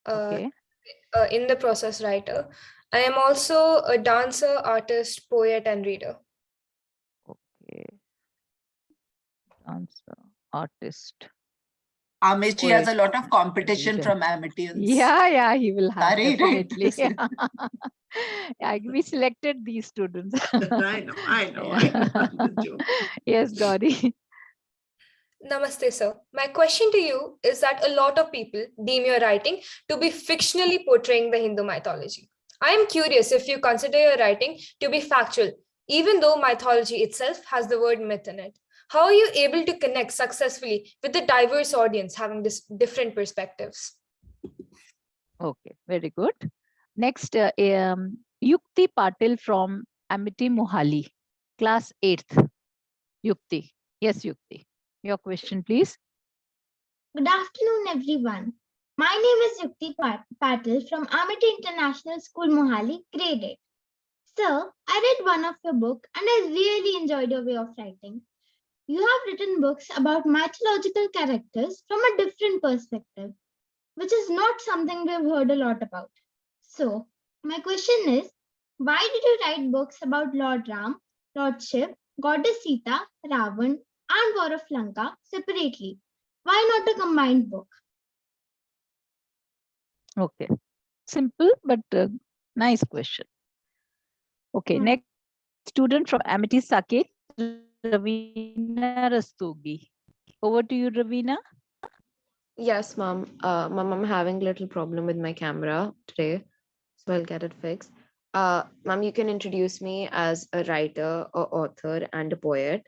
Okay. In the process writer. I am also a dancer, artist, poet, and reader. Okay. Dancer, artist. Amity has a lot of competition from Amitians. Yeah, he will have Sorry, right? definitely. Yeah, we selected these students. I know. Yes, Gauri. Namaste, sir. My question to you is that a lot of people deem your writing to be fictionally portraying the Hindu mythology. I am curious if you consider your writing to be factual, even though mythology itself has the word myth in it. How are you able to connect successfully with the diverse audience having different perspectives? Okay, very good. Next, Yukti Patil from Amity Mohali, class 8th. Yukti. Yes, Yukti. Your question, please. Good afternoon, everyone. My name is Yukti Patil from Amity International School, Mohali, grade 8. Sir, I read one of your books and I really enjoyed your way of writing. You have written books about mythological characters from a different perspective, which is not something we've heard a lot about. So, my question is, why did you write books about Lord Ram, Lord Shiv, Goddess Sita, Ravan, and War of Lanka separately? Why not a combined book? Okay. Simple, but nice question. Okay, next student from Amity Saket, Ravina Rastogi. Over to you, Ravina. Yes, ma'am. Ma'am, I'm having a little problem with my camera today, so I'll get it fixed. Ma'am, you can introduce me as a writer, a author, and a poet.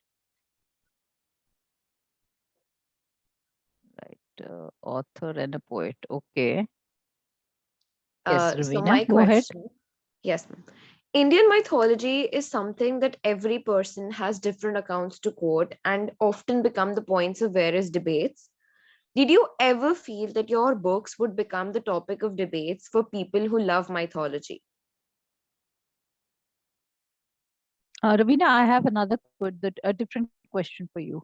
Right, author and a poet. Okay. Yes, So Ravina, my go ahead. question, yes, ma'am. Indian mythology is something that every person has different accounts to quote and often become the points of various debates. Did you ever feel that your books would become the topic of debates for people who love mythology? Ravina, I have a different question for you.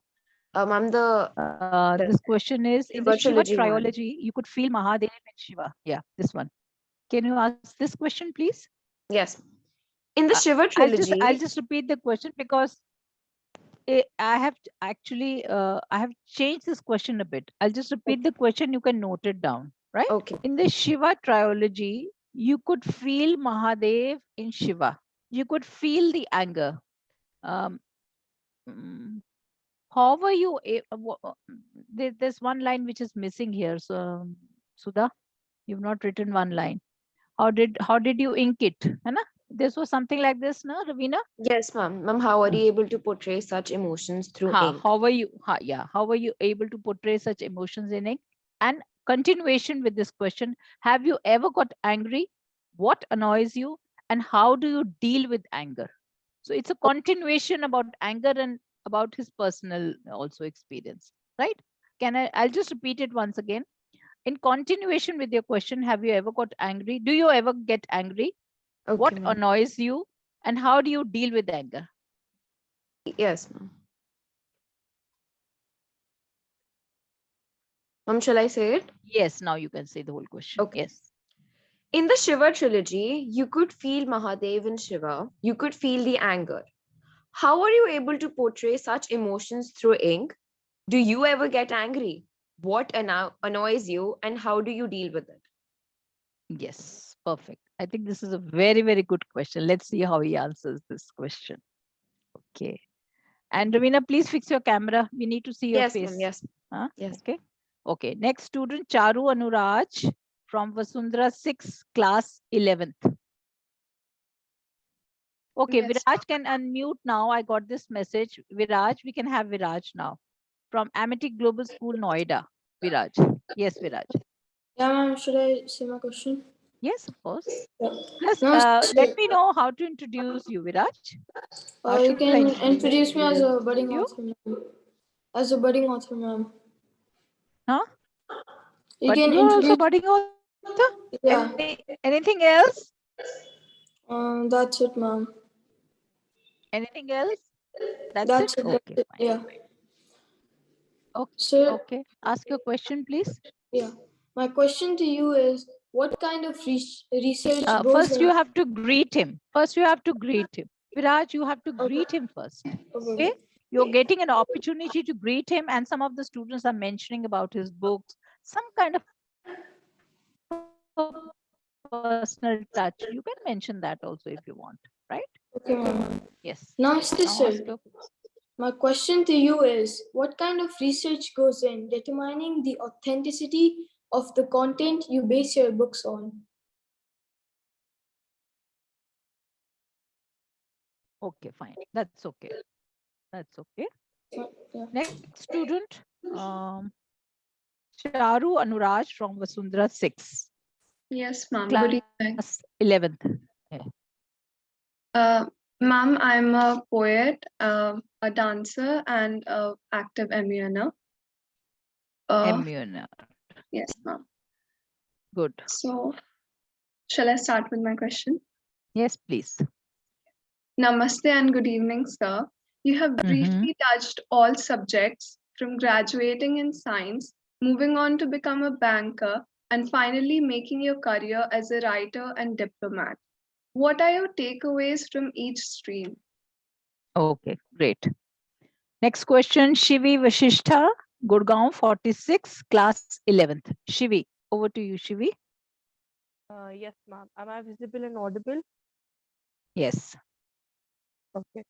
I'm This question is, in the Shiva Shiva trilogy one. trilogy, you could feel Mahadev and Shiva. Yeah, this one. Can you ask this question, please? Yes. In the Shiva I'll trilogy, just repeat the question because I have actually I have changed this question a bit. I'll just repeat the question. You can note it down, right? Okay. In the Shiva trilogy, you could feel Mahadev in Shiva. You could feel the anger. Um, mm, how were you? There's one line which is missing here. So, Sudha, you've not written one line. How did you ink it? Hai na? This was something like this, no, Ravina? Yes, ma'am. Ma'am, how are you able to portray such emotions through ink? How were you? How were you able to portray such emotions in ink? And continuation with this question: have you ever got angry? What annoys you? And how do you deal with anger? So it's a continuation about anger and about his personal also experience, right? I'll just repeat it once again. In continuation with your question, have you ever got angry? Do you ever get angry? Okay, What ma'am. annoys you? And how do you deal with anger? Yes, ma'am. Ma'am, shall I say it? Yes, now you can say the whole question. Okay. Yes. In the Shiva trilogy, you could feel Mahadev and Shiva. You could feel the anger. How are you able to portray such emotions through ink? Do you ever get angry? What annoys you and how do you deal with it? Yes, perfect. I think this is a very, very good question. Let's see how he answers this question. Okay. And Ravina, please fix your camera. We need to see your Yes, face. ma'am. Yes. Huh? Yes. Okay. Okay. Next student, Charu Anuraj from Vasundhara 6, class 11th. Okay, Yes. Viraj can unmute now. I got this message. Viraj, we can have Viraj now. From Amity Global School, Noida. Viraj. Yes, Viraj. Yeah, ma'am. Should I say my question? Yes, of course. Yeah. Plus, No, let me know how to introduce you, Viraj. How you should I can introduce me as a budding you? author, ma'am. As a budding author, ma'am. Huh? You But can you are also introduce. budding author? Yeah. Anything else? That's it, ma'am. Anything else? That's That's it? it. That's Okay, it. fine. Yeah. Okay, So, okay. Ask your question, please. yeah. My question to you is, what kind of research goes First, you in? have to greet him. First, you have to greet him. Viraj, you have to greet him first. Okay? You're getting an opportunity to greet him, and some of the students are mentioning about his books, some kind of personal touch. You can mention that also if you want, right? Okay, ma'am. Yes. Namaste, Now sir. ask your My question to you is, what kind of research goes in determining the authenticity of the content you base your books on? Okay, fine. That's okay. That's okay. Yeah. Next student, Charu Anuraj from Vasundhara 6. Yes, ma'am. Good evening. Class 11th. Ma'am, I'm a poet, a dancer, and a active MUNer. MUNer. Yes, ma'am. Good. So, shall I start with my question? Yes, please. Namaste and good evening, sir. You have briefly touched all subjects from graduating in science, moving on to become a banker, and finally making your career as a writer and diplomat. What are your takeaways from each stream? Okay, great. Next question, Shivi Vashishtha, Gurgaon 46, class 11th. Shivi, over to you, Shivi. Yes, ma'am. Am I visible and audible? Yes. Okay.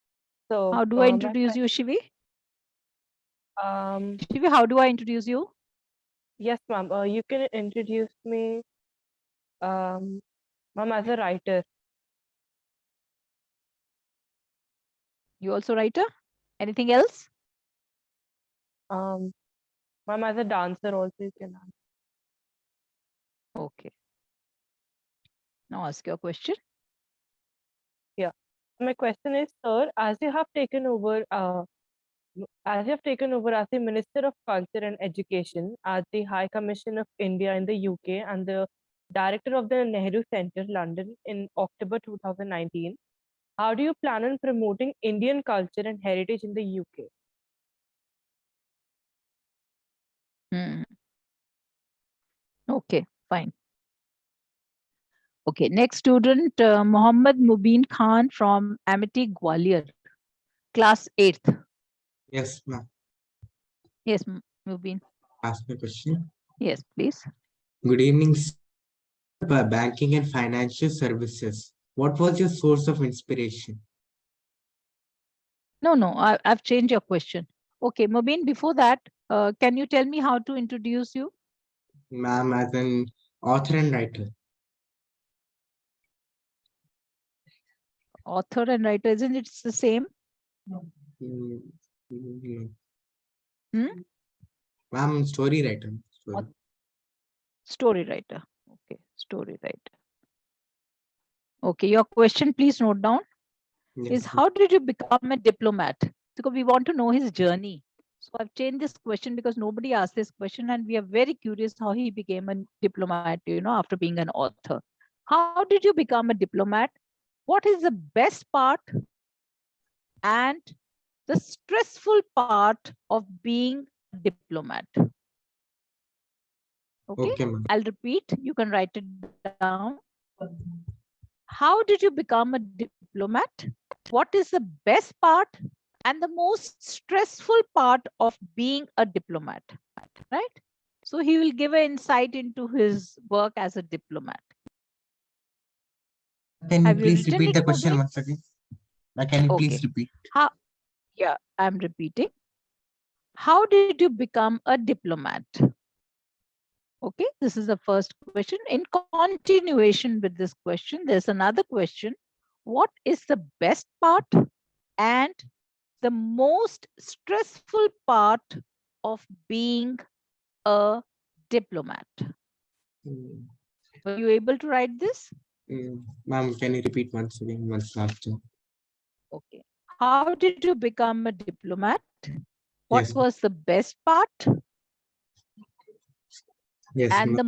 So How do I introduce you, Shivi? Shivi, how do I introduce you? Yes, ma'am. You can introduce me, ma'am, as a writer. You also writer? Anything else? Ma'am, as a dancer also you can ask. Okay. Now ask your question. Yeah. My question is, sir, as you have taken over, as the Minister of Culture and Education at the High Commission of India in the UK and the Director of the Nehru Centre, London, in October 2019, How do you plan on promoting Indian culture and heritage in the UK? Okay, fine. Okay, next student, Mohammad Mubin Khan from Amity Gwalior, class 8th. Yes, ma'am. Yes, Mubin. Ask me a question. Yes, please. Good evening, banking and financial services. What was your source of inspiration? No, I've changed your question. Okay, Mubin, before that, can you tell me how to introduce you? Ma'am, as an author and writer. Author and writer, isn't it the same? Mm, mm, Hmm? Ma'am, story writer. Story writer. Okay, story writer. Okay, your question, please note down, is how did you become a diplomat? Because we want to know his journey. So I've changed this question because nobody asked this question and we are very curious how he became a diplomat, after being an author. How did you become a diplomat? What is the best part and the stressful part of being a diplomat? Okay, I'll repeat. You can write it down. How did you become a diplomat? What is the best part and the most stressful part of being a diplomat? Right? So he will give an insight into his work as a diplomat. Can Have you you please written repeat it, the question Mubin? once again? Can you please Okay. repeat? Yeah, I'm repeating. How did you become a diplomat? Okay, this is the first question. In continuation with this question, there's another question. What is the best part and the most stressful part of being a diplomat? Were you able to write this? Ma'am, can you repeat once again, once after? Okay. How did you become a diplomat? What Yes. was the best part? Yes, and the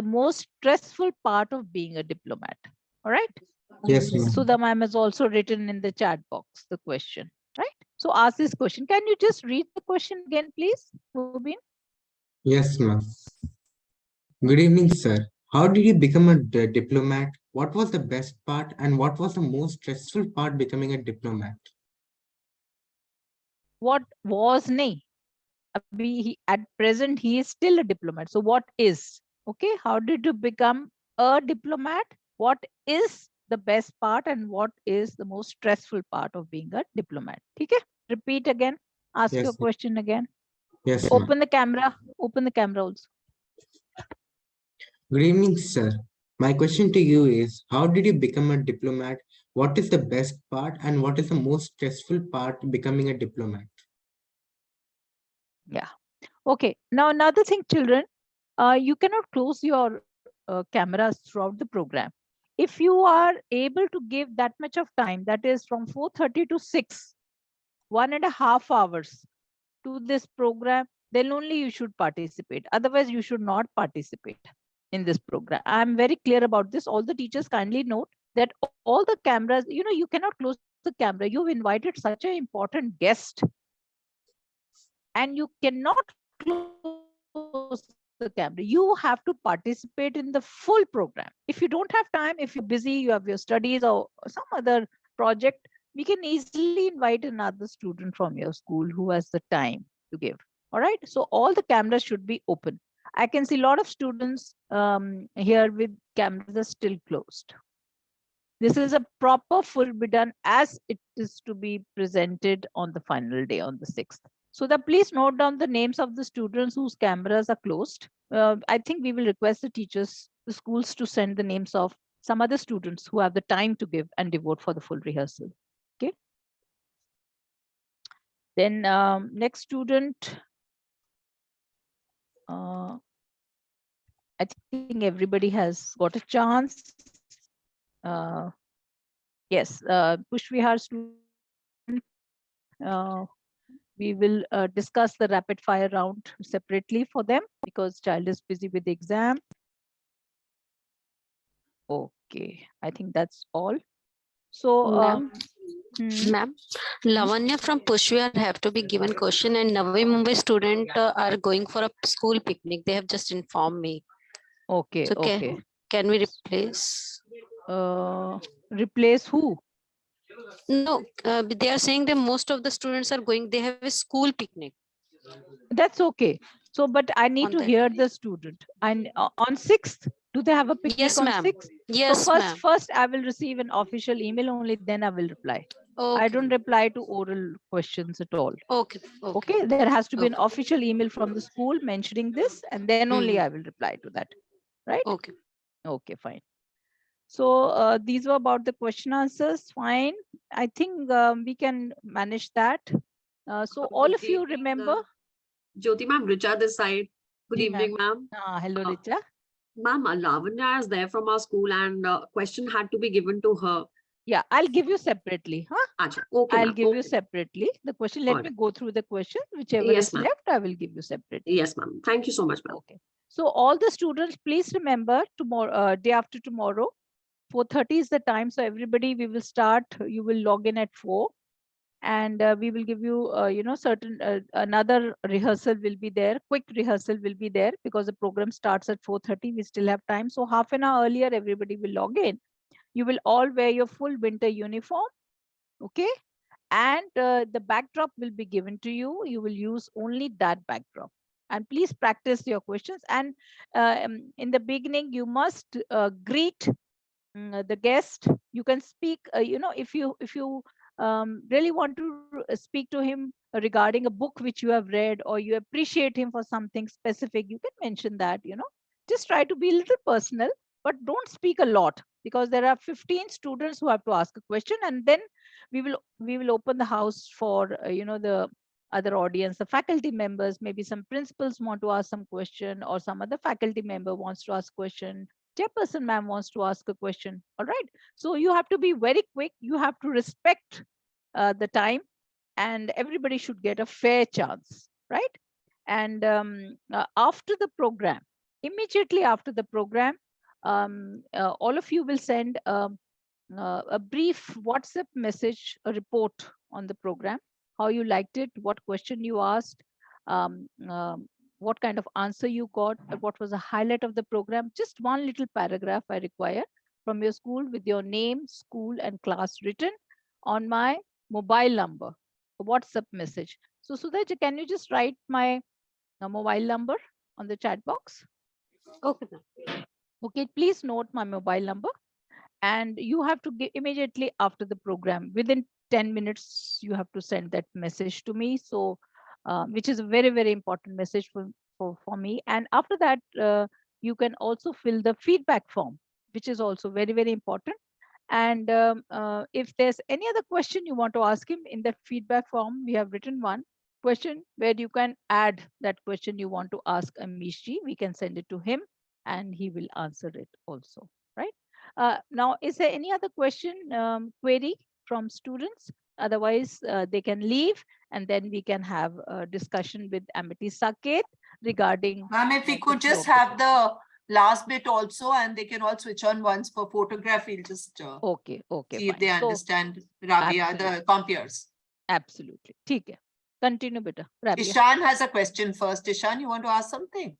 most stressful part of being a diplomat. All right. Yes, ma'am. Sudha ma'am has also written in the chat box the question, right? So ask this question. Can you just read the question again, please, Mubin? Yes, ma'am. Good evening, sir. How did you become a diplomat? What was the best part and what was the most stressful part becoming a diplomat? What was nahi? At present, he is still a diplomat. So what is? Okay. How did you become a diplomat? What is the best part and what is the most stressful part of being a diplomat? Okay. Repeat again. Ask Yes, your ma'am. question again. Yes, ma'am. Open the camera. Open the camera also. Good evening, sir. My question to you is, how did you become a diplomat? What is the best part and what is the most stressful part becoming a diplomat? Yeah. Okay. Now, another thing, children, you cannot close your cameras throughout the program. If you are able to give that much of time, that is from 4:30 to 6, 1.5 hours to this program, then only you should participate. Otherwise, you should not participate in this program. I'm very clear about this. All the teachers kindly note that all the cameras, you cannot close the camera. You've invited such an important guest and you cannot close the camera. You have to participate in the full program. If you don't have time, if you're busy, you have your studies or some other project, we can easily invite another student from your school who has the time to give. All right. So all the cameras should be open. I can see a lot of students here with cameras are still closed. This is a proper full be done as it is to be presented on the final day on the 6th. So please note down the names of the students whose cameras are closed. I think we will request the teachers, the schools to send the names of some other students who have the time to give and devote for the full rehearsal. Okay. Then next student. I think everybody has got a chance. Yes, Pushvihar student. We will discuss the rapid fire round separately for them because child is busy with the exam. Okay, I think that's all. So, Ma'am, Lavanya from Pushwar have to be given question, and Navi Mumbai student are going for a school picnic. They have just informed me. Okay, So okay. can we replace? Replace who? No, they are saying that most of the students are going. They have a school picnic. That's okay. So, but I need to hear the student. And on 6th, do they have a picnic Yes, on ma'am. 6th? Yes, so ma'am. first I will receive an official email, only then I will reply. I don't reply to oral questions at all. Okay. Okay. There has to be an official email from the school mentioning this, and then only I will reply to that. Right? Okay. Okay, fine. So these were about the question answers. Fine. I think we can manage that. So all of you remember? Jyoti ma'am, Richa this side. Good Ji, evening, ma'am. Hello, Richa. Ma'am, Lavanya is there from our school and question had to be given to her. Yeah, I'll give you separately. Huh? Okay, I'll ma'am. give you separately the question. Let me go through the question. Whichever Yes, is ma'am. left, I will give you separately. Yes, ma'am. Thank you so much, ma'am. Okay. So all the students, please remember tomorrow, day after tomorrow, 4:30 is the time. So everybody, we will start. You will log in at 4, and we will give you, certain another rehearsal will be there. Quick rehearsal will be there because the program starts at 4:30. We still have time. So half an hour earlier, everybody will log in. You will all wear your full winter uniform. Okay. And the backdrop will be given to you. You will use only that backdrop. And please practice your questions. And in the beginning, you must greet the guest. You can speak, if you really want to speak to him regarding a book which you have read, or you appreciate him for something specific, you can mention that. Just try to be a little personal, but don't speak a lot, because there are 15 students who have to ask a question, and then we will open the house for the other audience, the faculty members. Maybe some principals want to ask some question, or some other faculty member wants to ask question. Chairperson ma'am wants to ask a question. All right. So you have to be very quick. You have to respect the time, and everybody should get a fair chance, right? And after the program, immediately after the program, all of you will send a brief WhatsApp message, a report on the program, how you liked it, what question you asked, what kind of answer you got, what was the highlight of the program. Just one little paragraph I require from your school with your name, school, and class written on my mobile number, a WhatsApp message. So Sudhaj, can you just write my mobile number on the chat box? Okay. Okay, please note my mobile number. And you have to get immediately after the program, within 10 minutes, you have to send that message to me. So, which is a very, very important message for me. And after that, you can also fill the feedback form, which is also very, very important. And if there's any other question you want to ask him, in the feedback form, we have written one question where you can add that question you want to ask Amishji. We can send it to him and he will answer it also, right? Now, is there any other question, query from students? Otherwise, they can leave, and then we can have a discussion with Amity Saket regarding. Ma'am, if we could just have the last bit also, and they can all switch on once for photograph, we'll just okay, see if fine. they So, understand Rabia, the compeers. Absolutely. ठीक है. Continue, beta. Rabia. Ishan has a question first. Ishan, you want to ask something?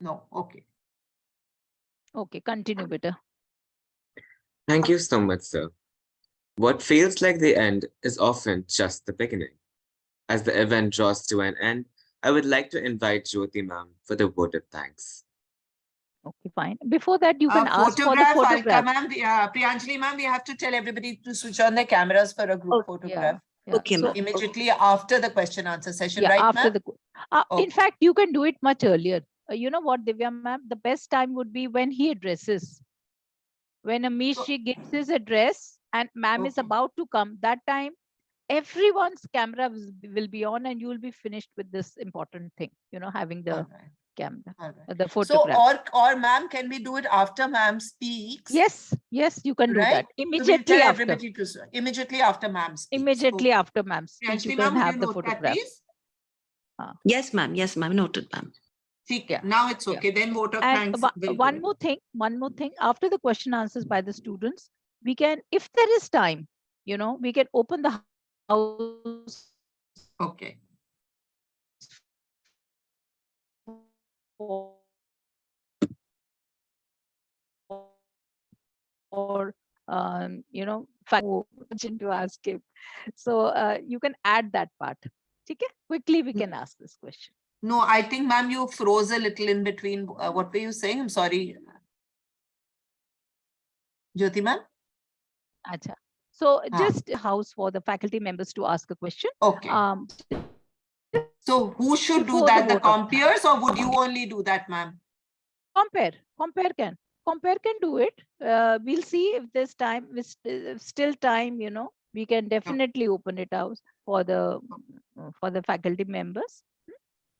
No. Okay. Okay, continue, beta. Thank you so much, sir. What feels like the end is often just the beginning. As the event draws to an end, I would like to invite Jyoti ma'am for the vote of thanks. Okay, fine. Before that, you can ask for the Photograph, photograph. ma'am, Priyanjali ma'am, we have to tell everybody to switch on their cameras for a group photograph. Yeah. Okay, So ma'am. immediately after the question answer session, Yeah, right, after ma'am? the. In fact, you can do it much earlier. You know what, Divya ma'am? The best time would be when he addresses. When Amishji gives his address and ma'am is about to come, that time everyone's camera will be on and you will be finished with this important thing, having the camera, the photograph. So, or ma'am, can we do it after ma'am speaks? Yes, you can do that. Immediately so we'll after. Everybody to, immediately after ma'am speaks. Immediately after ma'am speaks, you can have the photograph. Yes, ma'am. Yes, ma'am. Noted, ma'am. Yeah. Now it's okay. Then vote of thanks. One more thing. After the question answers by the students, we can, if there is time, we can open the house. Okay. Or to ask him. So you can add that part. Okay, quickly we can ask this question. No, I think, ma'am, you froze a little in between. What were you saying? I'm sorry. Jyoti, ma'am? Acha. So just house for the faculty members to ask a question. Okay. So who should do before that? the The vote of compeers, or would you only do that, ma'am? Compare can do it. We'll see if there's time, if still time, we can definitely open it out for the faculty members.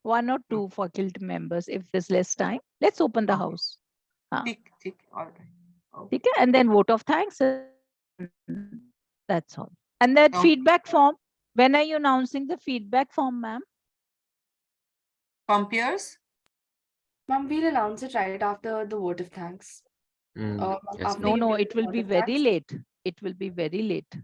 One or two faculty members. If there's less time, let's open the house. All right. Okay, and then vote of thanks. That's all. And that feedback form, when are you announcing the feedback form, ma'am? Compeers? Ma'am, we'll announce it right after the vote of thanks. Yes, no, it will be very late. It will be very late.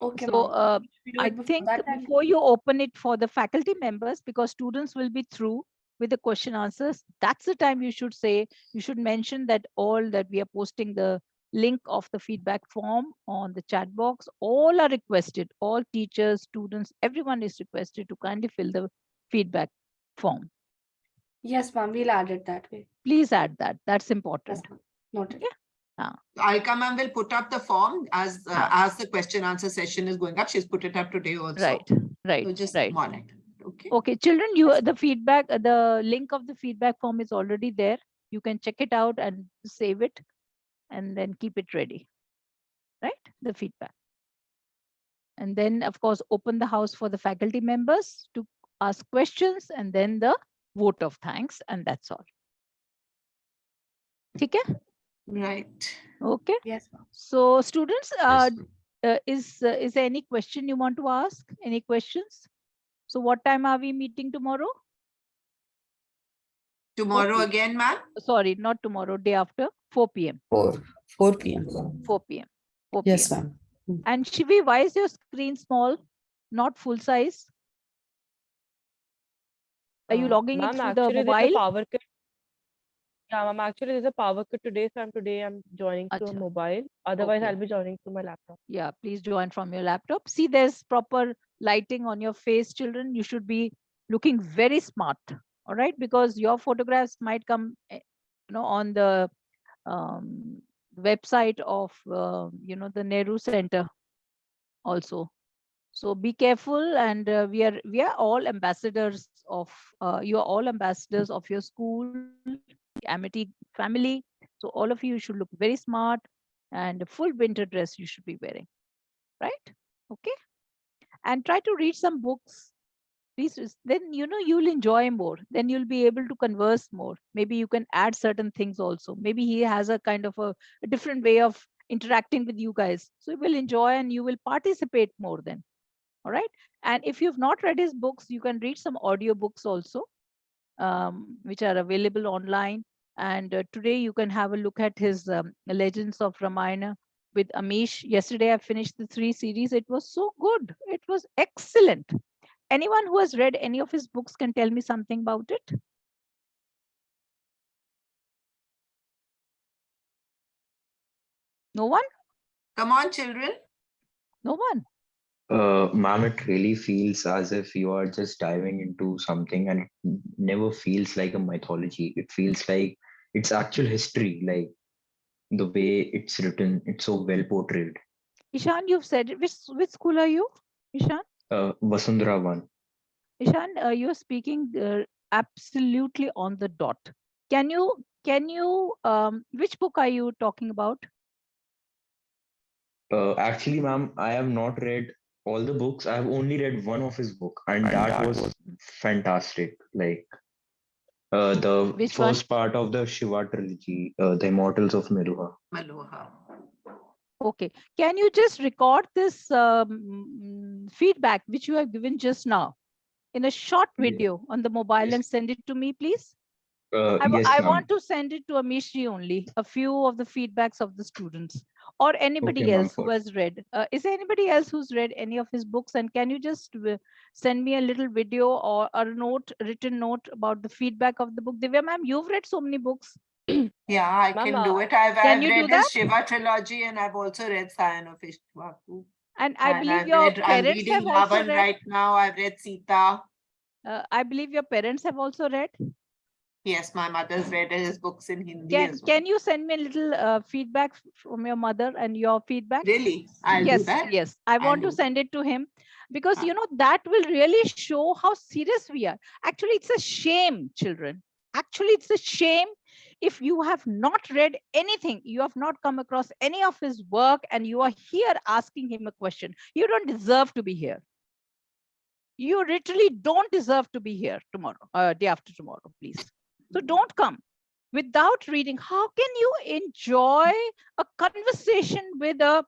Okay, so I think before you open it for the faculty members, because students will be through with the question answers, that's the time you should say, you should mention that all that we are posting the link of the feedback form on the chat box. All are requested, all teachers, students, everyone is requested to kindly fill the feedback form. Yes, ma'am, we'll add it that way. Please add that. That's important. Yes, noted. Yeah. Alka ma'am will put up the form as the question answer session is going up. She's put it up today also. Right. So just right. monitor. Okay. Okay, children, the feedback, the link of the feedback form is already there. You can check it out and save it and then keep it ready. Right? The feedback. And then, of course, open the house for the faculty members to ask questions, and then the vote of thanks, and that's all. Okay? Right. Okay. Yes, ma'am. So, students, is there any question you want to ask? Any questions? So, what time are we meeting tomorrow? Tomorrow again, ma'am? Sorry, not tomorrow, day after, 4 p.m. 4 p.m. 4 p.m. 4 Yes, p.m. ma'am. And Shivi, why is your screen small, not full size? Are you logging it Ma'am, through the actually, there's mobile? a power cut. Yeah, ma'am, actually, there's a power cut today. So I'm joining through a mobile. Otherwise, Okay. I'll be joining through my laptop. Yeah, please join from your laptop. See, there's proper lighting on your face, children. You should be looking very smart. All right, because your photographs might come, on the website of, the Nehru Center also. So be careful, and we are all ambassadors of, you are all ambassadors of your school, Amity family. So all of you should look very smart, and a full winter dress you should be wearing, right? Okay. And try to read some books. Please, then you'll enjoy more. Then you'll be able to converse more. Maybe you can add certain things also. Maybe he has a kind of a different way of interacting with you guys. So you will enjoy and you will participate more then. All right. And if you've not read his books, you can read some audio books also, which are available online. And today you can have a look at his Legends of Ramayana with Amish. Yesterday I finished the 3 series. It was so good. It was excellent. Anyone who has read any of his books can tell me something about it? No one? Come on, children. No one. Ma'am, it really feels as if you are just diving into something, and it never feels like a mythology. It feels like it's actual history, like the way it's written, it's so well portrayed. Ishan, you've said it. Which school are you, Ishan? Vasundhara 1. Ishan, you're speaking absolutely on the dot. Can you, which book are you talking about? Actually, ma'am, I have not read all the books. I have only read one of his book, and that was fantastic. Like the Which first part of the Shiva trilogy, The Immortals of Meluha. Okay. Can you just record this feedback which you have given just now in a short video on the mobile and send it to me, please? Yes, I ma'am. want to send it to Amishji only, a few of the feedbacks of the students or anybody Okay, ma'am. else who has read. Is there anybody else who's read any of his books? And can you just send me a little video or a note, written note about the feedback of the book? Divya ma'am, you've read so many books. Yeah, I can do it. Can I've you do read that? his Shiva trilogy and I've also read Sayan of Ishwaku. And I believe I've your read, I'm parents reading have also Ravan read. right now. I've read Sita. I believe your parents have also read. Yes, my mother's read his books in Hindi as well. Can you send me a little feedback from your mother and your feedback? Really? I'll yes, do that. Yes, I want to send it to him because you know that will really show how serious we are. Actually, it's a shame, children. Actually, it's a shame if you have not read anything, you have not come across any of his work, and you are here asking him a question. You don't deserve to be here. You literally don't deserve to be here tomorrow, day after tomorrow, please. So don't come without reading. How can you enjoy a conversation with a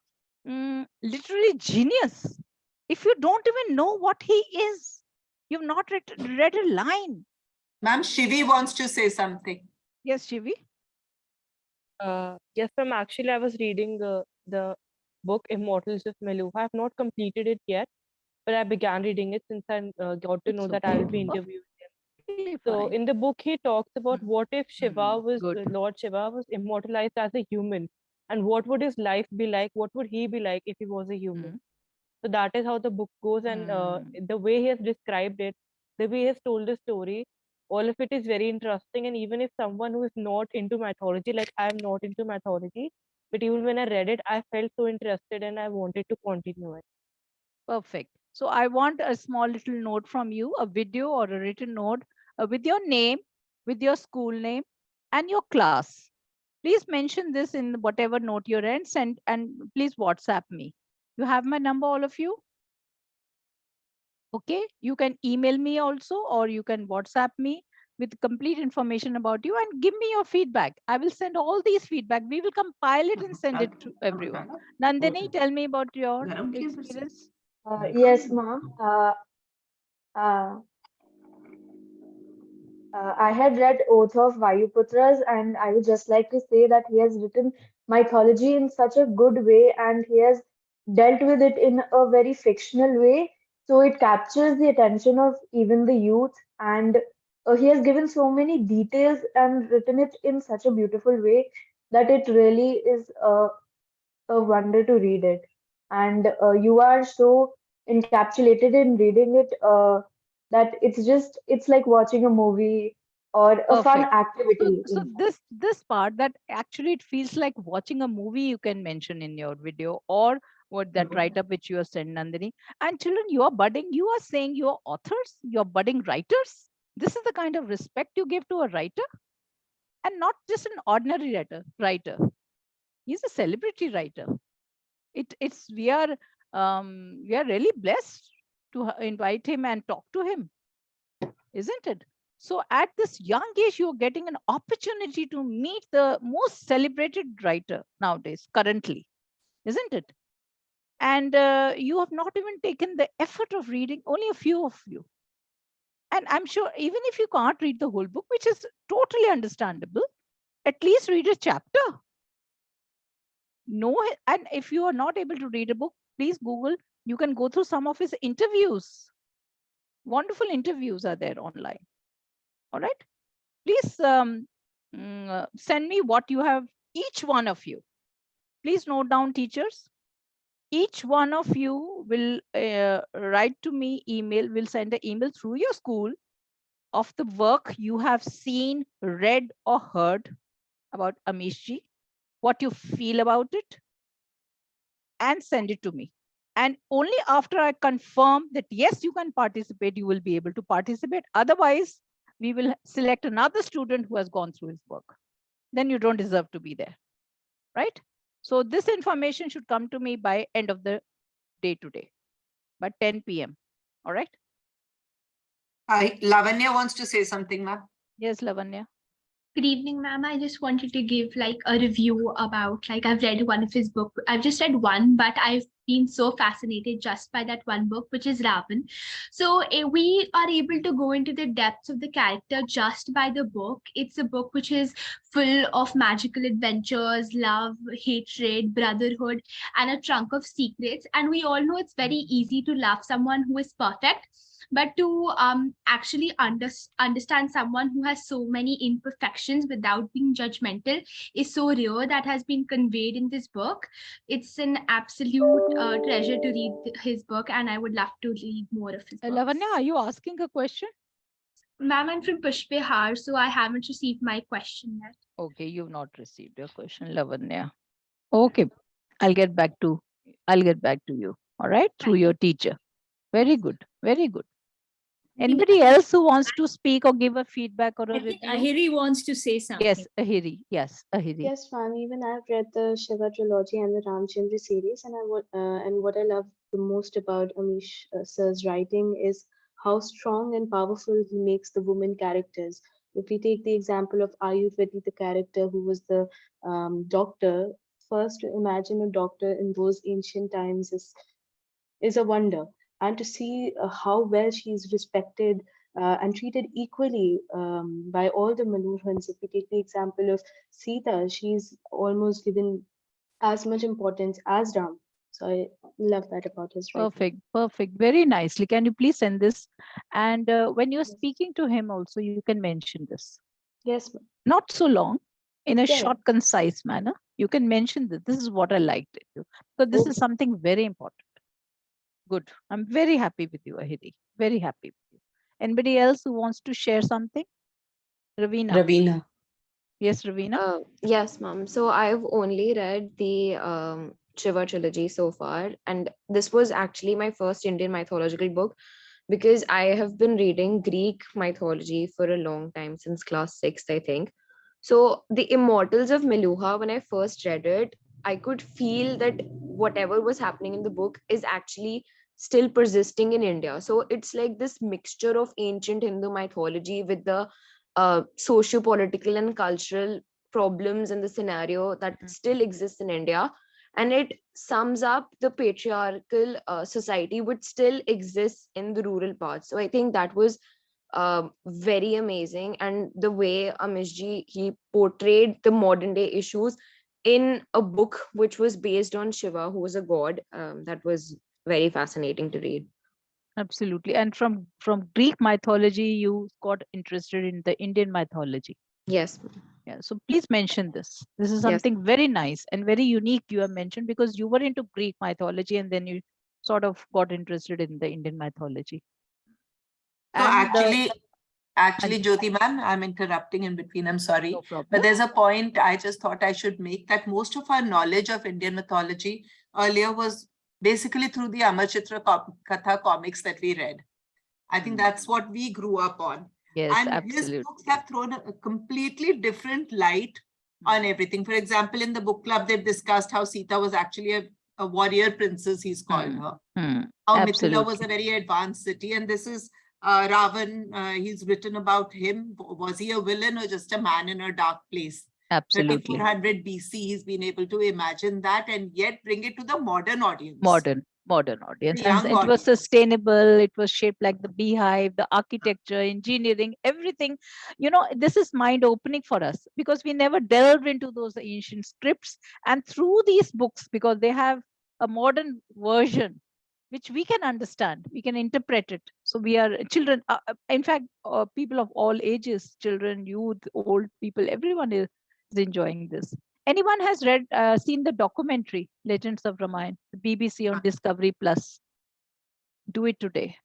literary genius if you don't even know what he is? You've not read a line. Ma'am, Shivi wants to say something. Yes, Shivi. Yes, ma'am. Actually, I was reading the book Immortals of Maloof. I have not completed it yet, but I began reading it since I got to know that I will be interviewing him. So in the book, he talks about what if Shiva was Lord Shiva was immortalized as a human, and what would his life be like? What would he be like if he was a human? So that is how the book goes, and the way he has described it, the way he has told the story, all of it is very interesting. And even if someone who is not into mythology, like I am not into mythology, but even when I read it, I felt so interested and I wanted to continue it. Perfect. So I want a small little note from you, a video or a written note with your name, with your school name and your class. Please mention this in whatever note you're in, send, and please WhatsApp me. You have my number, all of you? Okay, you can email me also, or you can WhatsApp me with complete information about you and give me your feedback. I will send all these feedback. We will compile it and send it to everyone. Nandini, tell me about your experience. Yes, ma'am. Uh, I had read Oath of Vayuputras, and I would just like to say that he has written mythology in such a good way, and he has dealt with it in a very fictional way. So it captures the attention of even the youth, and he has given so many details and written it in such a beautiful way that it really is a wonder to read it. And you are so encapsulated in reading it that it's like watching a movie or a fun Perfect. activity. So this part that actually it feels like watching a movie, you can mention in your video, or what that write up which you are sent, Nandini. And children, you are budding, you are saying you are authors, you're budding writers. This is the kind of respect you give to a writer, and not just an ordinary writer. He's a celebrity writer. It's we are really blessed to invite him and talk to him, isn't it? So at this young age, you're getting an opportunity to meet the most celebrated writer nowadays, currently, isn't it? And you have not even taken the effort of reading, only a few of you. And I'm sure even if you can't read the whole book, which is totally understandable, at least read a chapter. No, and if you are not able to read a book, please Google. You can go through some of his interviews. Wonderful interviews are there online. All right. Please send me what you have, each one of you. Please note down, teachers. Each one of you will write to me, will send an email through your school of the work you have seen, read, or heard about Amishji, what you feel about it, and send it to me. And only after I confirm that yes, you can participate, you will be able to participate. Otherwise, we will select another student who has gone through his work. Then you don't deserve to be there, right? So this information should come to me by end of the day today, by 10 p.m. All right? Lavanya wants to say something, ma'am. Yes, Lavanya. Good evening, ma'am. I just wanted to give like a review about, like, I've read one of his book. I've just read one, but I've been so fascinated just by that one book, which is Ravan. So we are able to go into the depths of the character just by the book. It's a book which is full of magical adventures, love, hatred, brotherhood, and a trunk of secrets. And we all know it's very easy to love someone who is perfect, but to actually understand someone who has so many imperfections without being judgmental is so rare. That has been conveyed in this book. It's an absolute treasure to read his book, and I would love to read more of his books. Lavanya, are you asking a question? Ma'am, I'm from Pushpehar, so I haven't received my question yet. Okay, you've not received your question, Lavanya. Okay, I'll get back to you. All right, through your teacher. Very good, very good. Anybody else who wants to speak or give a feedback or a review? Ahiri wants to say something. Yes, Ahiri. Yes, Ahiri. Yes, ma'am. Even I've read the Shiva trilogy and the Ramchandra series, and what I love the most about Amish sir's writing is how strong and powerful he makes the woman characters. If we take the example of Ayurvedi, the character who was the doctor, first to imagine a doctor in those ancient times is a wonder. And to see how well she's respected and treated equally by all the Manohans. If we take the example of Sita, she's almost given as much importance as Ram. So I love that about his writing. Perfect, perfect. Very nicely. Can you please send this? And when you're speaking to him also, you can mention this. Yes, ma'am. Not so long, in a Yeah. short, concise manner. You can mention that this is what I liked it. So this is something very important. Good. I'm very happy with you, Ahiri. Very happy with you. Anybody else who wants to share something? Ravina. Ravina. Yes, Ravina. Yes, ma'am. So I've only read the Shiva trilogy so far, and this was actually my first Indian mythological book because I have been reading Greek mythology for a long time, since class 6th, I think. So the Immortals of Meluha, when I first read it, I could feel that whatever was happening in the book is actually still persisting in India. So it's like this mixture of ancient Hindu mythology with the socio-political and cultural problems in the scenario that still exists in India. And it sums up the patriarchal society which still exists in the rural parts. So I think that was very amazing. And the way Amishji, he portrayed the modern day issues in a book which was based on Shiva, who was a god, that was very fascinating to read. Absolutely. And from Greek mythology, you got interested in the Indian mythology. Yes. Yeah. So please mention this. This is something very nice and very unique you have mentioned, because you were into Greek mythology and then you sort of got interested in the Indian mythology. So And actually, Jyoti ma'am, I'm interrupting in between. I'm sorry. No problem. But there's a point I just thought I should make, that most of our knowledge of Indian mythology earlier was basically through the Amar Chitra Katha comics that we read. I think that's what we grew up on. Yes, And absolutely. his books have thrown a completely different light on everything. For example, in the book club, they've discussed how Sita was actually a warrior princess, he's called her. How Mithila was a very advanced city. And this is Ravan, he's written about him. Was he a villain or just a man in a dark place? Absolutely. 3400 BC, he's been able to imagine that and yet bring it to the modern audience. Modern audience. The And young it was audience. sustainable. It was shaped like the beehive, the architecture, engineering, everything. You know, this is mind opening for us because we never delved into those ancient scripts. And through these books, because they have a modern version, which we can understand, we can interpret it. So we are children, in fact, people of all ages, children, youth, old people, everyone is enjoying this. Anyone has read, seen the documentary Legends of Ramayana, the BBC on Discovery Plus? Do it today.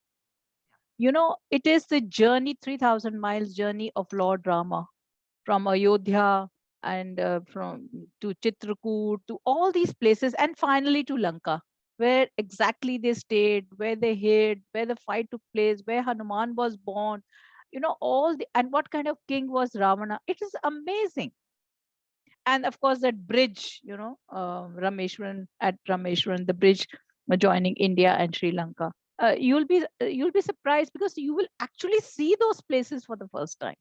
You know, it is the journey, 3,000 miles journey of Lord Rama from Ayodhya and from to Chitrakoot to all these places, and finally to Lanka, where exactly they stayed, where they hid, where the fight took place, where Hanuman was born. You know, and what kind of king was Ravana? It is amazing. And of course that bridge, you know, Rameshwaran, the bridge joining India and Sri Lanka. You'll be surprised because you will actually see those places for the first time.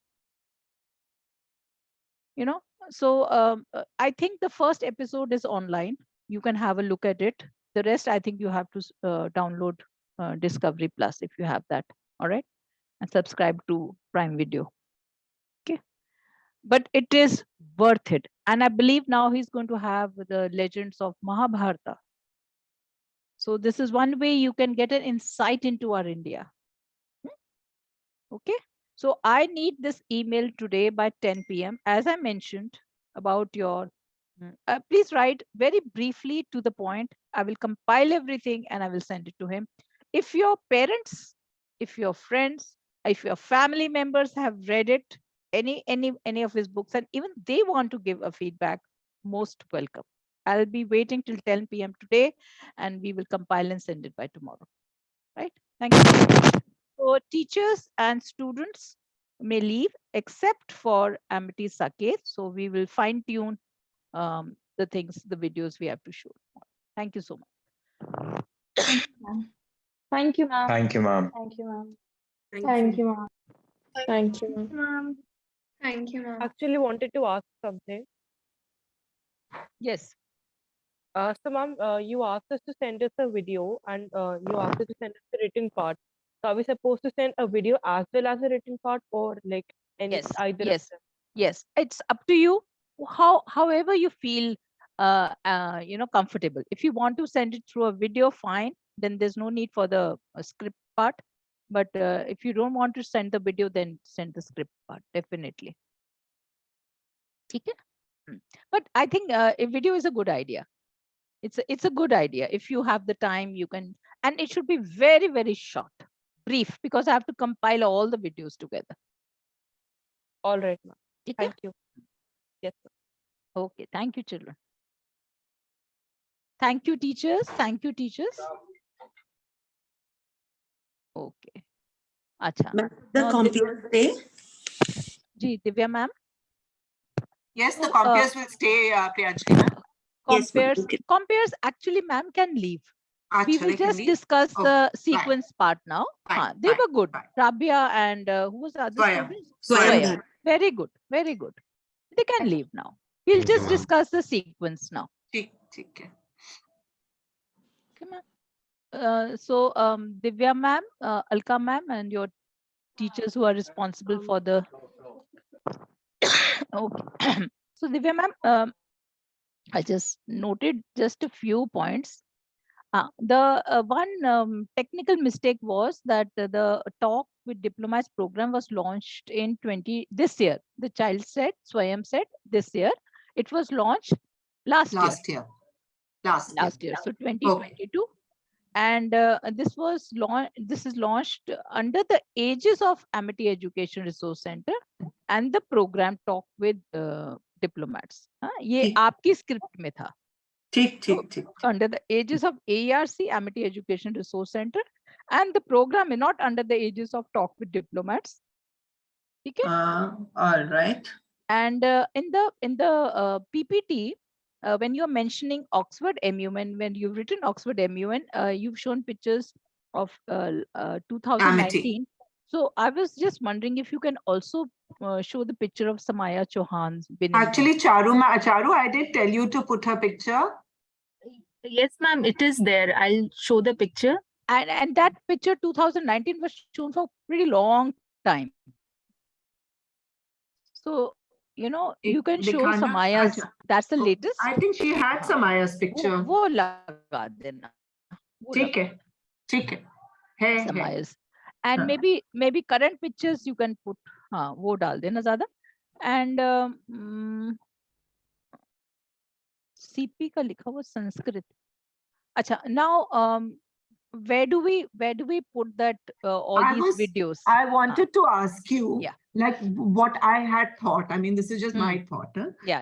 You know, so I think the first episode is online. You can have a look at it. The rest, I think you have to download Discovery Plus if you have that. All right. And subscribe to Prime Video. Okay. But it is worth it. And I believe now he's going to have the legends of Mahabharata. So this is one way you can get an insight into our India. Okay. So I need this email today by 10 p.m. As I mentioned about your, please write very briefly to the point. I will compile everything and I will send it to him. If your parents, if your friends, if your family members have read it, any of his books, and even they want to give a feedback, most welcome. I'll be waiting till 10 p.m. today and we will compile and send it by tomorrow. Right? Thank you. So teachers and students may leave except for Amity Saket. So we will fine tune the things, the videos we have to show. Thank you so much. Thank you, ma'am. Thank you, ma'am. Thank you, ma'am. Thank you, ma'am. Thank you, ma'am. Ma'am. Thank you, ma'am. Actually wanted to ask something. Yes. So ma'am, you asked us to send us a video and you asked us to send us the written part. So are we supposed to send a video as well as a written part, or like any either of Yes. them? Yes. It's up to you. However you feel comfortable. If you want to send it through a video, fine. Then there's no need for the script part. But if you don't want to send the video, then send the script part, definitely. Okay? But I think a video is a good idea. It's a good idea. If you have the time, you can, and it should be very, very short, brief, because I have to compile all the videos together. All right, ma'am. Thank you. Yes, sir. Okay. Thank you, children. Thank you, teachers. Thank you, teachers. Okay. Acha. The computer stay? Ji, Divya ma'am. Yes, the compeers will stay, Priyanjali ma'am. Compeers actually, ma'am, can leave. We will just discuss the sequence part now. They were good. Rabia and who was the other student? Swayam. Very good. Very good. They can leave now. We'll just discuss the sequence now. Okay, so Divya ma'am, Alka ma'am, and your teachers who are responsible for the. Okay. So Divya ma'am, I just noted just a few points. The one technical mistake was that the Talk with Diplomats program was launched in this year. The child said, Swayam said this year. It was launched last year. Last year. So 2022. And this is launched under the aegis of Amity Education Resource Center and the program Talk with Diplomats. ये आपकी script में था. Under the aegis of ARC, Amity Education Resource Center, and the program is not under the aegis of Talk with Diplomats. Okay? All right. And in the PPT, when you're mentioning Oxford MUN, when you've written Oxford MUN, you've shown pictures of 2019. Amity. So I was just wondering if you can also show the picture of Samaya Chauhan's. Actually, Charu, I did tell you to put her picture. Yes, ma'am, it is there. I'll show the picture. And that picture 2019 was shown for a pretty long time. So, you can show Samaya's. That's the latest. I think she had Samaya's picture. वो लगा देना. ठीक है. Samaya's. And maybe current pictures you can put. वो डाल देना ज़्यादा. And CP का लिखा हुआ संस्कृत. अच्छा, now where do we put that all these videos? I wanted to ask you, like what I had thought. I mean, this is just my thought.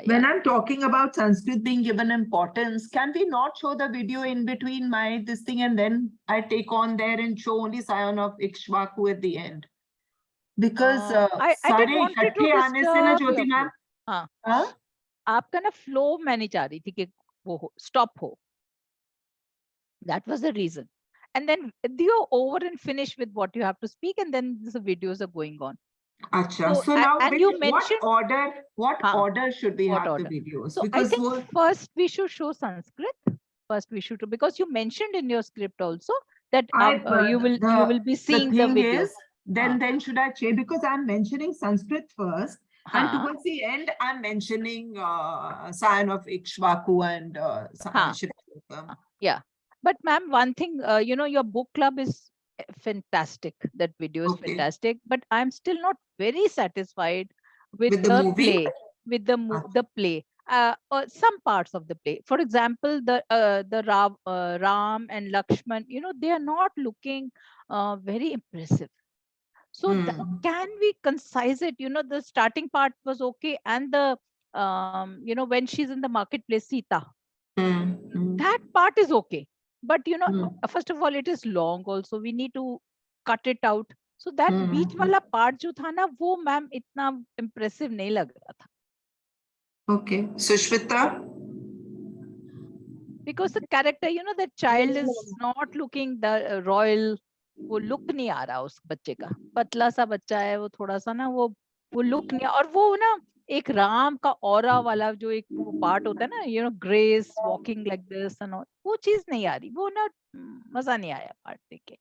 When I'm talking about Sanskrit being given importance, can we not show the video in between this thing and then I take on there and show only Scion of Ikshvaku at the end? Because I didn't want to disturb Jyoti your flow. आपका ना flow मैं नहीं चाह रही थी कि वो stop हो. That was the reason. And then you over and finish with what you have to speak, and then the videos are going on. Acha. So now, what order should we have the videos? So because I think first we should show Sanskrit, first we should, because you mentioned in your script also that you the, will be seeing the thing video. Is, then should I change, because I'm mentioning Sanskrit first, and हाँ. towards the end I'm mentioning Scion of Ikshvaku and Shivapam. Yeah, but ma'am, one thing, you know, your book club is fantastic. That video is fantastic, but I'm still not very satisfied with the the movie? play, with the play. Some parts of the play, for example, the Ram and Lakshman, you know, they are not looking very impressive. So can we concise it? You know, the starting part was okay, and the you know, when she's in the marketplace, Sita, that part is okay. But you know, first of all, it is long. Also, we need to cut it out. So that beach wala part जो था ना, वो ma'am इतना impressive नहीं लग रहा था. Okay, Sushmita. Because the character, you know, that child is not looking the royal. वो look नहीं आ रहा उस बच्चे का. पतला सा बच्चा है वो, थोड़ा सा ना वो look नहीं, और वो ना एक राम का ऑरा वाला जो एक वो पार्ट होता है ना, you know, grace walking like this and all, वो चीज नहीं आ रही. वो ना मजा नहीं आया पार्ट देख के.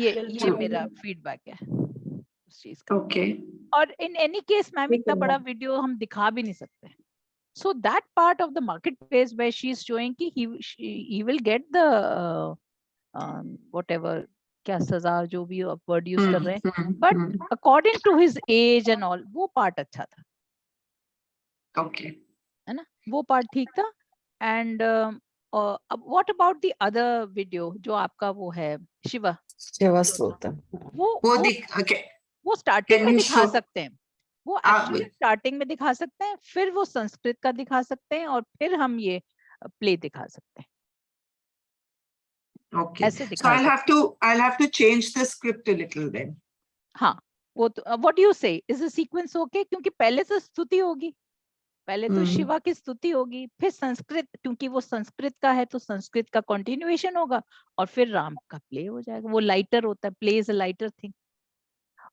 ये मेरा फीडबैक है उस चीज का. Okay. और in any case मैम, इतना बड़ा वीडियो हम दिखा भी नहीं सकते. So that part of the marketplace where she is showing कि he will get the whatever, क्या सजा जो भी word use कर रहे हैं, but according to his age and all, वो part अच्छा था. Okay. है ना, वो part ठीक था. And what about the other video जो आपका वो है शिवा? वो स्टार्टिंग में दिखा सकते हैं. वो एक्चुअली स्टार्टिंग में दिखा सकते हैं, फिर वो संस्कृत का दिखा सकते हैं, और फिर हम ये प्ले दिखा सकते हैं. Okay. So I'll have to change the script a little then. हाँ, वो तो, what do you say? Is the sequence okay? क्योंकि पहले तो स्तुति होगी, पहले तो शिवा की स्तुति होगी, फिर संस्कृत, क्योंकि वो संस्कृत का है तो संस्कृत का कंटिन्यूएशन होगा, और फिर राम का प्ले हो जाएगा. वो लाइटर होता है, play is a lighter thing.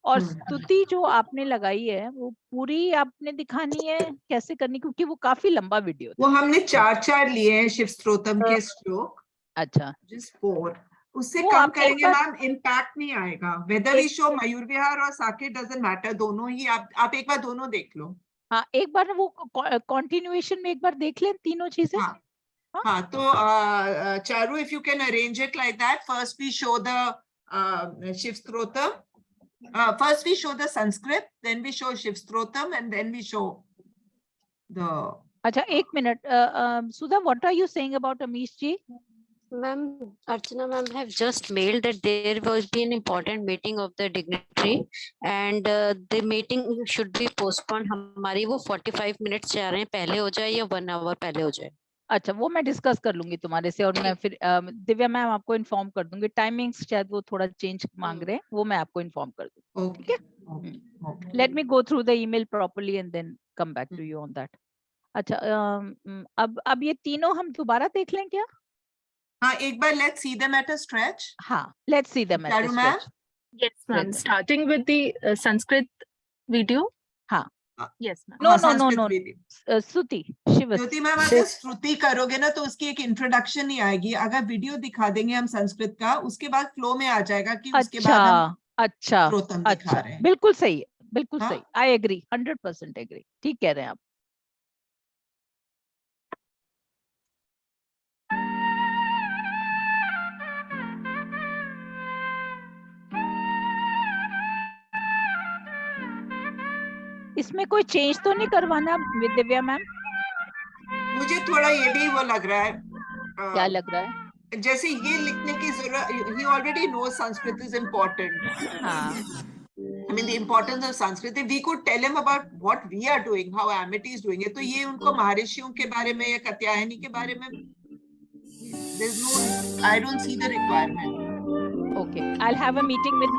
और स्तुति जो आपने लगाई है वो पूरी आपने दिखानी है, कैसे करनी, क्योंकि वो काफी लंबा वीडियो था. वो हमने 4 लिए हैं शिव स्तोत्रम के श्लोक. अच्छा, just 4. उससे कम करेंगे मैम, इम्पैक्ट नहीं आएगा. Whether we show Mayur Vihar और साकेत doesn't matter, दोनों ही आप एक बार दोनों देख लो. हाँ, एक बार वो कंटिन्यूएशन में एक बार देख लें तीनों चीजें. हाँ, तो Charu, if you can arrange it like that, first we show the Shiv Strotam. First we show the Sanskrit, then we show Shiv Strotam, and then we show the. अच्छा, एक minute. Sudha, what are you saying about Amish ji? Ma'am, Archana ma'am have just mailed that there will be an important meeting of the dignitary, and the meeting should be postponed. हमारी वो 45 minutes चाह रहे हैं, पहले हो जाए या 1 hour पहले हो जाए. अच्छा, वो मैं डिस्कस कर लूंगी तुम्हारे से, और मैं फिर दिव्या मैम आपको इन्फॉर्म कर दूंगी. टाइमिंग्स शायद वो थोड़ा चेंज मांग रहे हैं, वो मैं आपको इन्फॉर्म कर दूंगी. ठीक है, let me go through the email properly and then come back to you on that. अच्छा, अब ये तीनों हम दोबारा देख लें क्या? हाँ, एक बार let's see them at a stretch. हाँ, let's see them at a stretch. Yes, ma'am. Starting with the Sanskrit video. हाँ. Yes, ma'am. No. Stuti, Shiva. ज्योति मैम, अगर स्तुति करोगे ना तो उसकी एक इंट्रोडक्शन नहीं आएगी. अगर वीडियो दिखा देंगे हम संस्कृत का, उसके बाद फ्लो में आ जाएगा कि उसके बाद हम स्तोत्रम दिखा रहे हैं. बिल्कुल सही है, बिल्कुल सही. I agree, 100% agree. ठीक कह रहे हैं आप. इसमें कोई चेंज तो नहीं करवाना दिव्या मैम? मुझे थोड़ा ये भी वो लग रहा है. क्या लग रहा है? जैसे ये लिखने की जरूरत, he already knows Sanskrit is important. हाँ. I mean the importance of Sanskrit. If we could tell him about what we are doing, how Amity is doing it, तो ये उनको महर्षियों के बारे में या कात्यायनी के बारे में, there's no, I don't see the requirement. Okay, I'll have a meeting with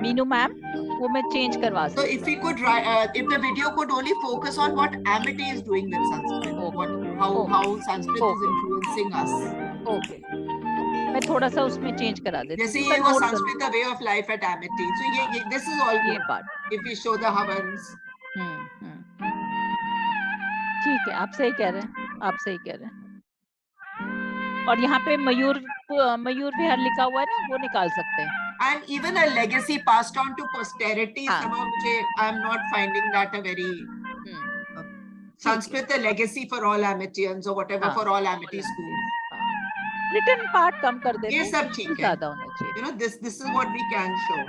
Meenu ma'am. वो मैं change करवा सकती. So if we could if the video could only focus on what Amity is doing with Sanskrit, how Sanskrit is influencing us. Okay. मैं थोड़ा सा उसमें change करा देती. जैसे ये वो Sanskrit the way of life at Amity. So ये this is all good. part. If we show the Havans. ठीक है, आप सही कह रहे हैं. और यहाँ पे मयूर विहार लिखा हुआ है ना, वो निकाल सकते हैं. And even a legacy passed on to posterity, somehow I'm not finding that a very Sanskrit, a legacy for all Amityans or whatever, for all Amity schools. Written part कम कर देते ये हैं, सब ठीक है. ज़्यादा होना चाहिए. You know, this is what we can show.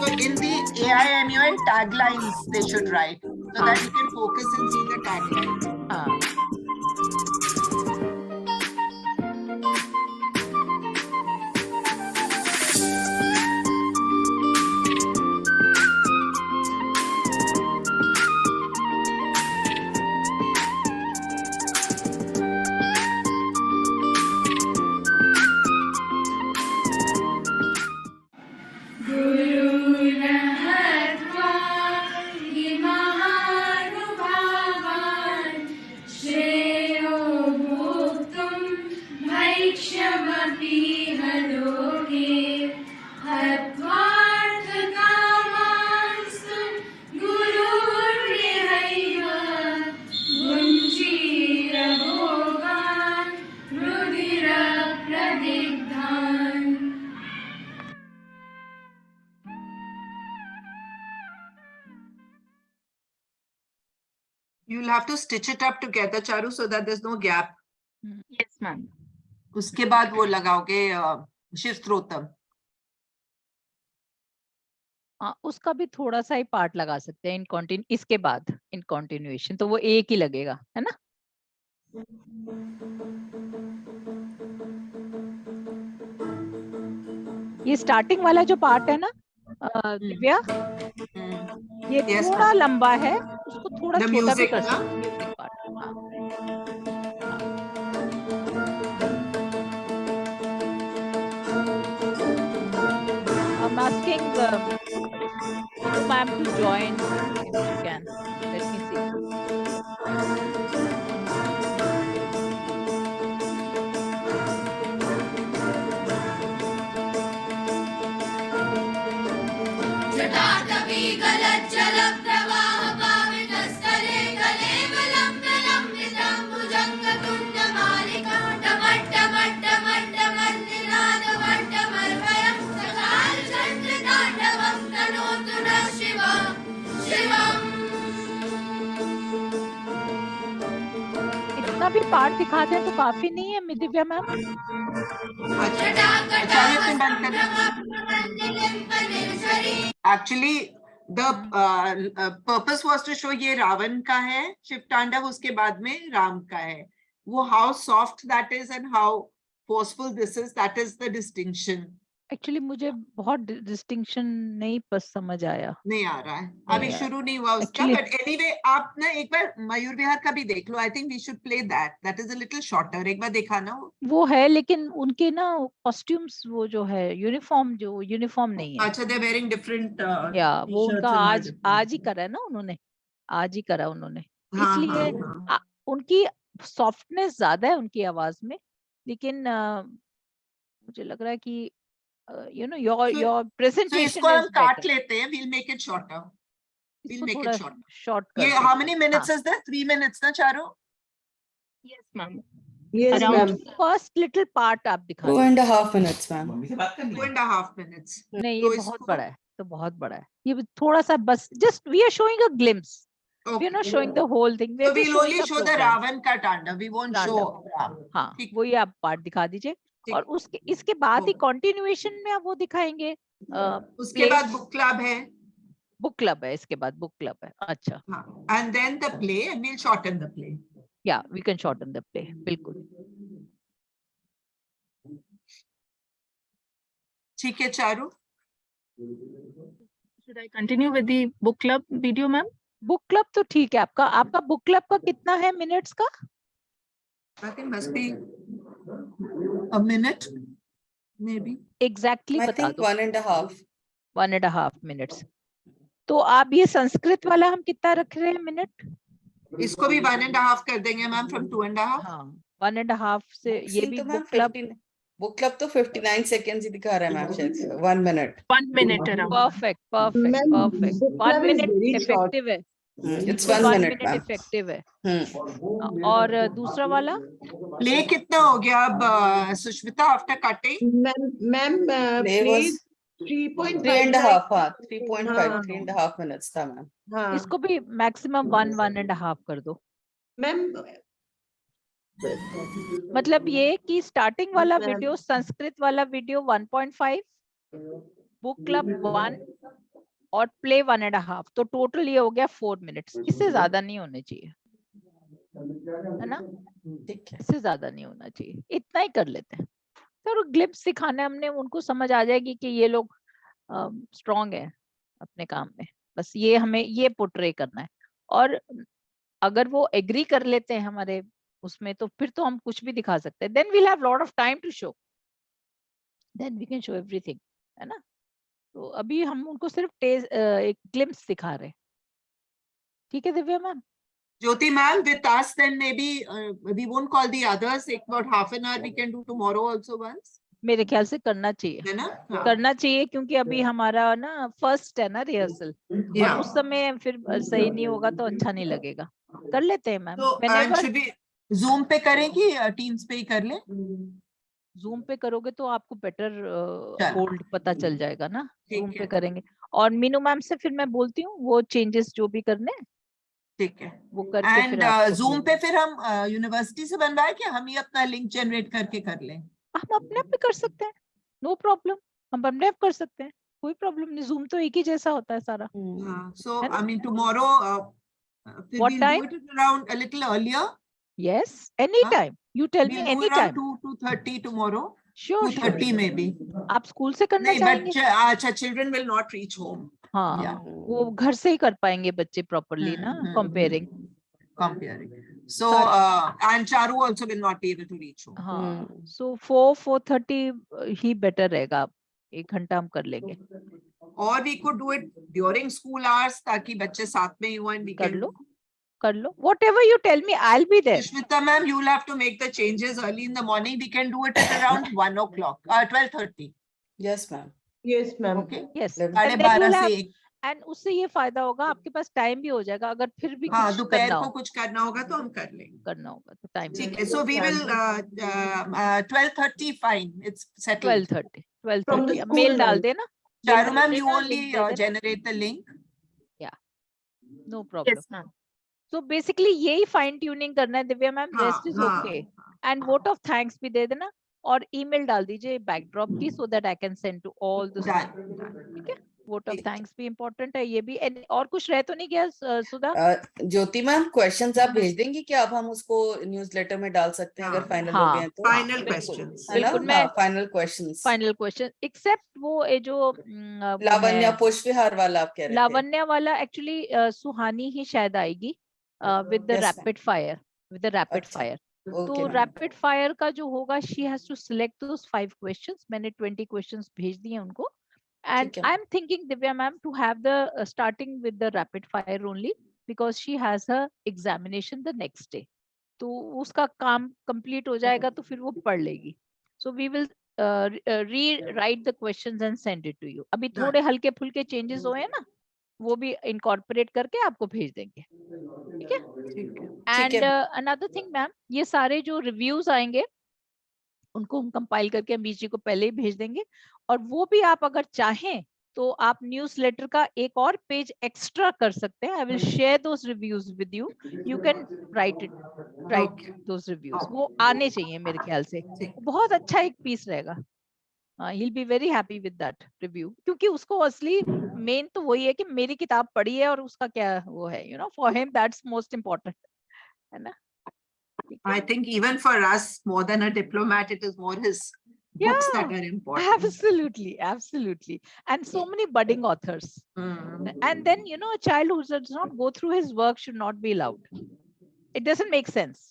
So in the AIMUN taglines, they should write so that you can focus and see the tagline. You'll have to stitch it up together, Charu, so that there's no gap. Yes, ma'am. उसके बाद वो लगाओगे शिव स्तोत्रम. उसका भी थोड़ा सा ही part लगा सकते हैं इसके बाद इन कंटिन्यूएशन, तो वो एक ही लगेगा, है ना. ये स्टार्टिंग वाला जो पार्ट है ना दिव्या, ये थोड़ा लंबा है, उसको थोड़ा छोटा भी कर सकते हैं. Music part. I'm asking ma'am to join if you can. Let me see. इतना भी पार्ट दिखा दें तो काफी नहीं है Divya ma'am. Actually, the purpose was to show ये रावण का है शिव तांडव, उसके बाद में राम का है. वो how soft that is and how forceful this is, that is the distinction. Actually मुझे बहुत डिस्टिंक्शन नहीं समझ आया. नहीं आ रहा है अभी, शुरू नहीं हुआ उसका. बट एनीवे आप ना एक बार मयूर विहार का भी देख लो. I think we should play that is a little shorter. एक बार देखा ना वो है, लेकिन उनके ना कॉस्ट्यूम्स वो जो है यूनिफॉर्म नहीं है. अच्छा, दे वेयरिंग डिफरेंट. या वो उनका आज ही करा है ना उन्होंने, आज ही करा उन्होंने, इसलिए उनकी सॉफ्टनेस ज्यादा है उनकी आवाज में. लेकिन मुझे लग रहा है कि your presentation. So इसको हम काट लेते हैं. We'll make it shorter. We'll make it short. ये how many minutes is there? 3 minutes ना चारों? Yes, ma'am. Yes, ma'am. First little part आप दिखा. 2.5 minutes, ma'am. 2.5 minutes. नहीं, ये बहुत बड़ा है, तो बहुत बड़ा है. ये थोड़ा सा बस just we are showing a glimpse. We are not showing the whole thing. So we'll only show the Ravan का तांडव. We won't show Ram. हाँ, वही आप पार्ट दिखा दीजिए. और इसके बाद ही कंटिन्यूएशन में आप वो दिखाएंगे. उसके बाद बुक क्लब है. बुक क्लब है, इसके बाद बुक क्लब है. अच्छा. And then the play, and we'll shorten the play. Yeah, we can shorten the play. बिल्कुल. ठीक है Charu. Should I continue with the book club video, ma'am? Book club तो ठीक है. आपका बुक क्लब का कितना है मिनट्स का? I think must be a minute, maybe. Exactly बता दो. 1.5. 1.5 minutes. तो आप ये संस्कृत वाला हम कितना रख रहे हैं मिनट? इसको भी 1.5 कर देंगे मैम, from 2.5. हाँ, 1.5 से ये भी बुक क्लब Book club तो 59 seconds ही दिखा रहा है मैम शायद 1 minute. 1 minute around. Perfect, perfect, perfect. 1 minute effective है. It's बिल्कुल 1 1 minute minute मैम. effective है. और दूसरा वाला प्ले कितना हो गया अब Sushmita after cutting? Ma'am Play was 3.5 हाँ 3.5 3.5 minutes था मैम. हाँ इसको भी मैक्सिमम 1.5 कर दो. मैम मतलब ये कि स्टार्टिंग वाला वीडियो, संस्कृत वाला वीडियो 1.5, बुक क्लब 1 और प्ले 1.5, तो टोटल ये हो गया 4 मिनट्स. इससे ज्यादा नहीं होने चाहिए, है ना? ठीक है, इससे ज्यादा नहीं होना चाहिए, इतना ही कर लेते हैं. तो ग्लिप्स सिखाने हमने, उनको समझ आ जाएगी कि ये लोग स्ट्रॉन्ग है अपने काम में. बस ये हमें ये पोर्ट्रे करना है. और अगर वो एग्री कर लेते हैं हमारे उसमें, तो फिर तो हम कुछ भी दिखा सकते हैं. Then we'll have lot of time to show, then we can show everything, है ना? तो अभी हम उनको सिर्फ एक ग्लिम्स दिखा रहे हैं. ठीक है Divya ma'am? Jyoti ma'am, with us then maybe we won't call the others. About half an hour we can do tomorrow also once. मेरे ख्याल से करना चाहिए, है ना? करना चाहिए, क्योंकि अभी हमारा ना फर्स्ट है ना रिहर्सल, और उस समय फिर सही नहीं होगा तो अच्छा नहीं लगेगा. कर लेते हैं ma'am. So and should we Zoom पे करें कि Teams पे ही कर लें? जूम पे करोगे तो आपको बेटर होल्ड पता चल जाएगा ना. जूम पे करेंगे. और मीनू मैम से फिर मैं बोलती हूँ वो चेंजेस जो भी करने, ठीक है, वो करके एंड फिर जूम पे फिर हम यूनिवर्सिटी से बनवाए कि हम ही अपना लिंक जनरेट करके कर लें? हम अपने आप भी कर सकते हैं, नो प्रॉब्लम. हम अपने आप कर सकते हैं, कोई प्रॉब्लम नहीं. जूम तो एक ही जैसा होता है सारा. So I mean tomorrow What we'll time? do it around a little earlier. Yes, anytime. You tell me We'll do anytime. around 2:30 tomorrow. Sure, 2:30 maybe. आप स्कूल से करना नहीं, चाहेंगे? but अच्छा, children will not reach home. हाँ, वो घर से ही कर पाएंगे बच्चे प्रॉपरली ना, comparing. So and Charu also will not be able to reach home. हाँ, so 4:30 ही बेटर रहेगा. 1 घंटा हम कर लेंगे. Or we could do it during school hours ताकि बच्चे साथ में ही हो and we कर can लो, कर लो. Whatever you tell me, I'll be there. Sushmita ma'am, you will have to make the changes early in the morning. We can do it at around 1 o'clock, 12:30. Yes ma'am. Yes ma'am. Okay. Yes. साढ़े And then 12 you'll से have, 1. and उससे ये फायदा होगा, आपके पास time भी हो जाएगा. अगर फिर भी हाँ, कुछ दोपहर करना को हो, कुछ करना होगा तो हम कर लेंगे. करना होगा तो टाइम. ठीक है. So we will 12:30 fine. It's settled. 12:30. From the 12:30. school mail डाल night. देना. Charu मेल ma'am, डाल you देना, only link दे देना. generate the link. Yeah, no problem. Yes, ma'am. So basically यही फाइन ट्यूनिंग करना है Divya ma'am. Rest is okay. And vote of thanks भी दे देना, और ईमेल डाल दीजिए बैकड्रॉप की, so that I can send to all the students. ठीक है? वोट ऑफ थैंक्स भी इम्पोर्टेंट है ये भी. और कुछ रह तो नहीं गया सुधा? ज्योति मैम, क्वेश्चंस आप भेज देंगी क्या? अब हम उसको न्यूज़लेटर में डाल सकते हैं अगर फाइनल हो गए हैं तो. Final questions. बिल्कुल. मैं final questions. Final question except वो ये जो लावण्य पुष्पविहार वाला आप कह रहे थे. लावण्य वाला एक्चुअली सुहानी ही शायद आएगी with the rapid fire. With the rapid fire. तो रैपिड फायर का जो होगा, she has to select those 5 questions. मैंने 20 क्वेश्चंस भेज दिए उनको. And I'm thinking, Divya ma'am, to have the starting with the rapid fire only, because she has her examination the next day. तो उसका काम complete हो जाएगा तो फिर वो पढ़ लेगी. So we will rewrite the questions and send it to you. अभी थोड़े हल्के फुल्के changes हुए हैं ना, वो भी incorporate करके आपको भेज देंगे. ठीक है? And another thing ma'am, ये सारे जो reviews आएंगे उनको हम कंपाइल करके अमीश जी को पहले ही भेज देंगे. और वो भी आप अगर चाहें तो आप न्यूज़लेटर का एक और पेज एक्स्ट्रा कर सकते हैं. I will share those reviews with you. You can write those reviews. वो आने चाहिए मेरे ख्याल से. बहुत अच्छा एक पीस रहेगा. He will be very happy with that review, क्योंकि उसको असली मेन तो वही है कि मेरी किताब पढ़ी है और उसका क्या वो है, you know, for him that's most important, है ना? I think even for us, more than a diplomat, it is more his books that are important. Absolutely, absolutely. And so many budding authors. And then, you know, a child who does not go through his work should not be allowed. It doesn't make sense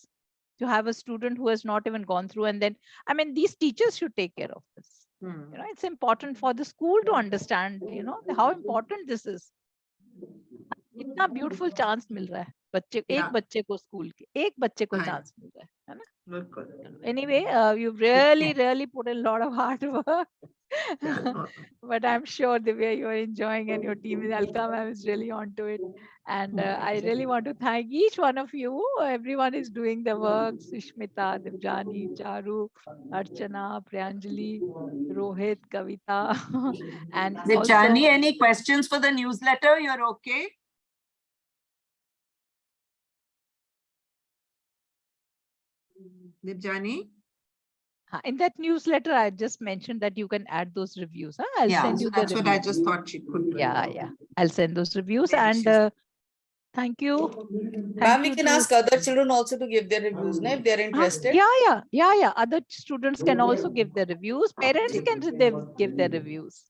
to have a student who has not even gone through. And then, I mean, these teachers should take care of this. You know, it's important for the school to understand, you know, how important this is. इतना beautiful chance मिल रहा है बच्चे, एक बच्चे को school के, एक बच्चे को चांस मिल रहा है ना? Anyway, you've really put a lot of hard work. But I'm sure the way you are enjoying and your team is Alka ma'am is really onto it. And I really want to thank each one of you. Everyone is doing the work. Sushmita, Dibjani, Charu, Archana, Priyanjali, Rohit, Kavita. And Dipjani, also, any questions for the newsletter? You're okay? Dipjani? in that newsletter, I just mentioned that you can add those reviews. I'll Yeah, send so you the that's reviews. what I just thought she could do. Yeah. I'll send those reviews. And thank you. Ma'am, we can ask other children also to give their reviews, no, if they're interested. Yeah. Other students can also give their reviews. Parents can give their reviews.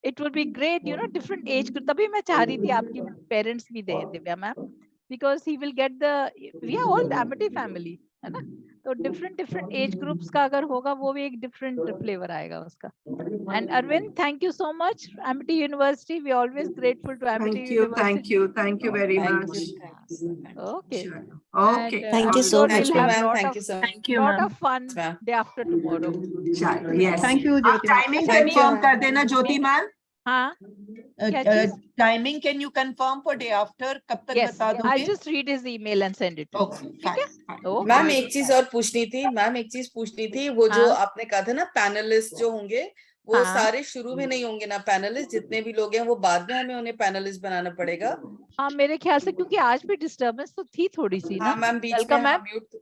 It would be great, different age group. तभी मैं चाह रही थी आपकी parents भी दे Divya ma'am, because he will get we are all Amity family, है ना? तो different age groups का अगर होगा वो भी एक different flavor आएगा उसका. And Arvind, thank you so much. Amity University, we are always grateful to Amity University. Thank you very much. Okay. Okay. Thank you so much. Thank you, We'll have ma'am. lot Thank of you so much. lot of fun day after tomorrow. Yes. Thank you, Jyoti ma'am. Timing Thank you, confirm ma'am. कर देना ज्योति ma'am. हाँ. क्या चीज? Timing can you confirm for day after? कब तक Yes, बता दोगे? I'll just read his email and send it to you. Okay, Okay. Ma'am एक चीज और पूछनी थी, वो जो आपने कहा था ना पैनलिस्ट जो होंगे वो सारे शुरू में नहीं होंगे ना पैनलिस्ट, जितने भी लोग हैं वो बाद में हमें उन्हें पैनलिस्ट बनाना पड़ेगा. हाँ मेरे ख्याल से क्योंकि आज भी डिस्टर्बेंस तो थी थोड़ी सी ना. हाँ मैम बीच में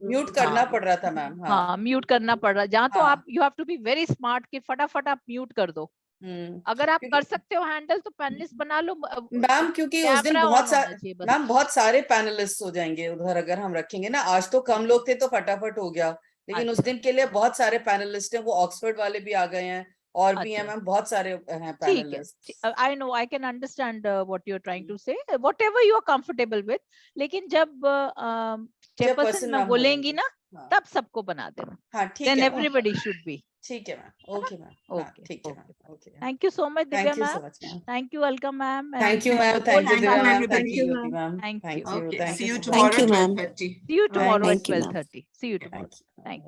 म्यूट करना पड़ रहा था मैम. हाँ म्यूट करना पड़ रहा. जहाँ तो आप you have to be very smart कि फटाफट आप म्यूट कर दो. अगर आप कर सकते हो हैंडल तो पैनलिस्ट बना लो मैम, क्योंकि उस दिन बहुत सारे पैनलिस्ट हो जाएंगे उधर अगर हम रखेंगे ना. आज तो कम लोग थे तो फटाफट हो गया, लेकिन उस दिन के लिए बहुत सारे पैनलिस्ट हैं. वो ऑक्सफोर्ड वाले भी आ गए हैं और भी हैं मैम, बहुत सारे हैं panelist. I know, I can understand what you're trying to say, whatever you are comfortable with. लेकिन जब चेयरपर्सन में बोलेंगी ना तब सबको बना देना. हाँ ठीक है. Then everybody should be. ठीक है मैम. Okay ma'am. ओके ठीक है ma'am. Okay. Thank you so much, Divya ma'am. Thank you, Alka ma'am. Thank you ma'am. Thank you Divya ma'am. Thank you ma'am. Thank you. Okay. See you Thank tomorrow you at ma'am. 12:30. See you tomorrow at Thank you, ma'am. 12:30. See you tomorrow. Thank you.